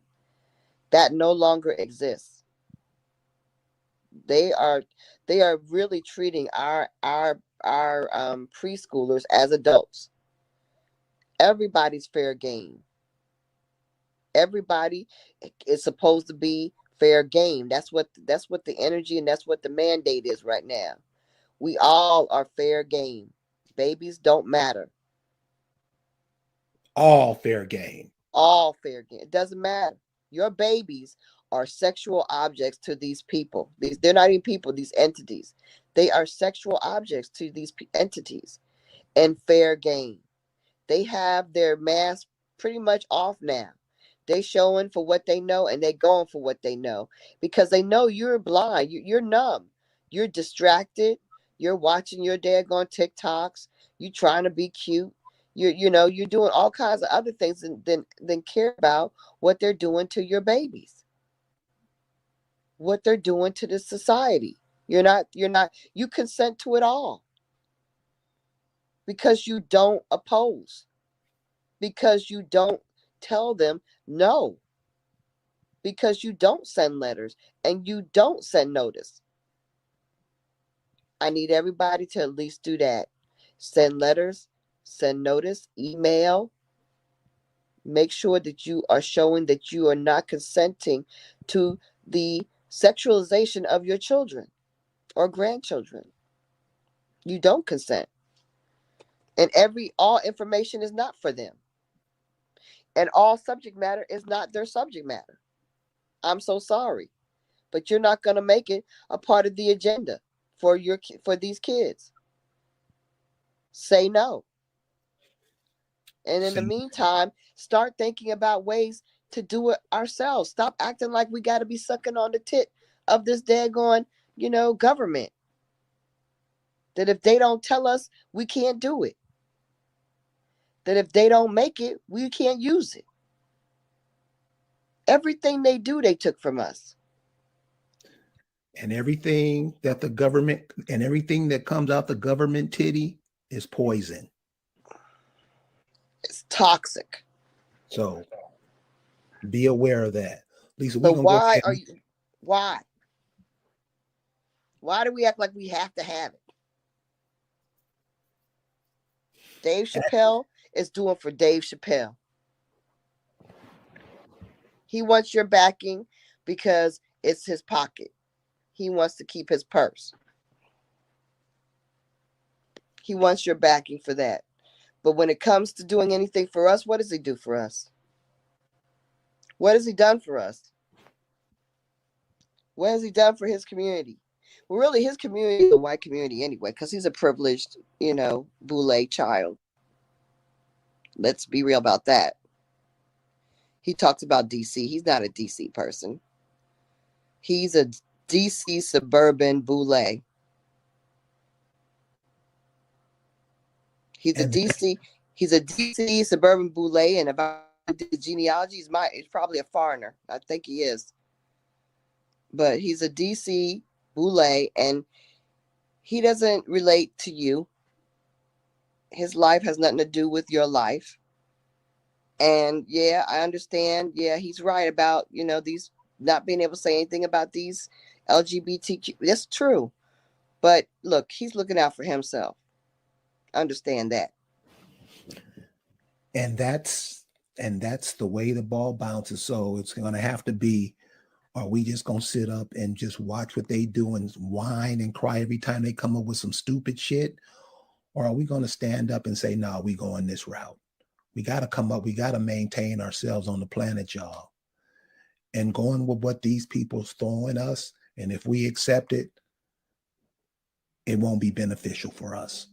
That no longer exists. They are really treating our preschoolers as adults. Everybody's fair game. Everybody is supposed to be fair game. That's what the energy and that's what the mandate is right now. We all are fair game. Babies don't matter. All fair game. All fair game. It doesn't matter. Your babies are sexual objects to these people. They're not even people, these entities. They are sexual objects to these entities. And fair game. They have their mask pretty much off now. They showing for what they know, and they going for what they know, because they know you're blind. You're numb. You're distracted. You're watching your daggone TikToks. You trying to be cute. You're doing all kinds of other things than care about what they're doing to your babies, what they're doing to the society. You consent to it all because you don't oppose, because you don't tell them no, because you don't send letters and you don't send notice. I need everybody to at least do that. Send letters, send notice, email. Make sure that you are showing that you are not consenting to the sexualization of your children or grandchildren. You don't consent. And all information is not for them. And all subject matter is not their subject matter. I'm so sorry, but you're not going to make it a part of the agenda for these kids. Say no. And in the meantime, start thinking about ways to do it ourselves. Stop acting like we got to be sucking on the tit of this daggone, government. That if they don't tell us, we can't do it. That if they don't make it, we can't use it. Everything they do, they took from us. And everything that the government and everything that comes out the government titty is poison. It's toxic. So be aware of that. Lisa, but why do we act like we have to have it? Dave Chappelle is doing for Dave Chappelle. He wants your backing because it's his pocket. He wants to keep his purse. He wants your backing for that. But when it comes to doing anything for us, what does he do for us? What has he done for us? What has he done for his community? Well, really, his community is a white community anyway, because he's a privileged, boule child. Let's be real about that. He talks about DC. He's not a DC person. He's a DC suburban boule. He's a DC suburban boule, and about the genealogy, he's probably a foreigner. I think he is. But he's a DC boule, and he doesn't relate to you. His life has nothing to do with your life. And yeah, I understand. Yeah, he's right about, these not being able to say anything about these LGBTQ. That's true. But look, he's looking out for himself. Understand that. And that's the way the ball bounces. So it's going to have to be, are we just going to sit up and just watch what they do and whine and cry every time they come up with some stupid shit? Or are we going to stand up and say, no, we going this route? We got to come up. We got to maintain ourselves on the planet, y'all. And going with what these people's throwing us. And if we accept it, it won't be beneficial for us.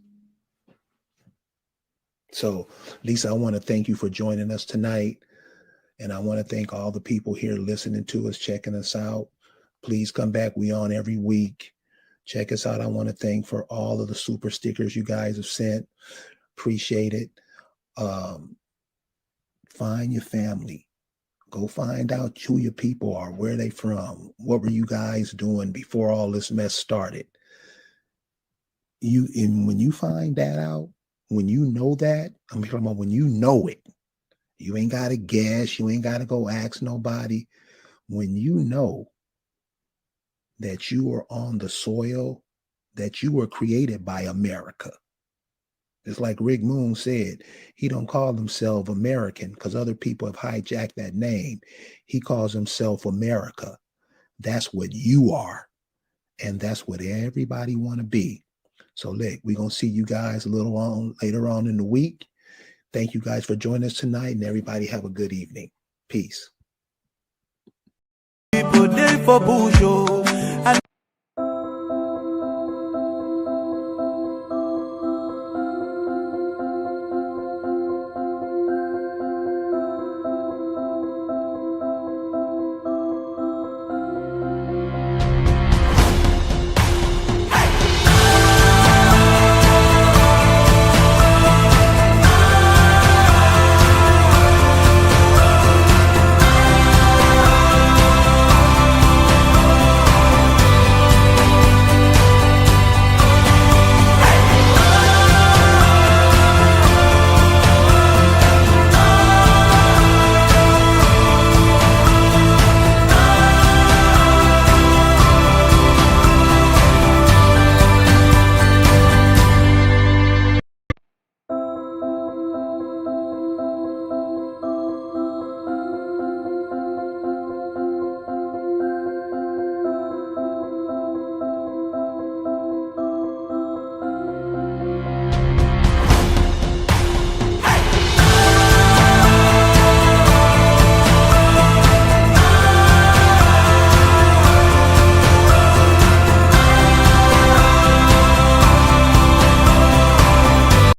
So, Lisa, I want to thank you for joining us tonight. And I want to thank all the people here listening to us, checking us out. Please come back. We on every week. Check us out. I want to thank for all of the super stickers you guys have sent. Appreciate it. Find your family. Go find out who your people are, where they from, what were you guys doing before all this mess started. And when you find that out, when you know that, I'm talking about when you know it, you ain't got to guess, you ain't got to go ask nobody. When you know that you are on the soil, that you were created by America. It's like Rick Moon said, he don't call himself American because other people have hijacked that name. He calls himself America. That's what you are. And that's what everybody want to be. So look, we're going to see you guys later on in the week. Thank you guys for joining us tonight, and everybody have a good evening. Peace. People there for bush,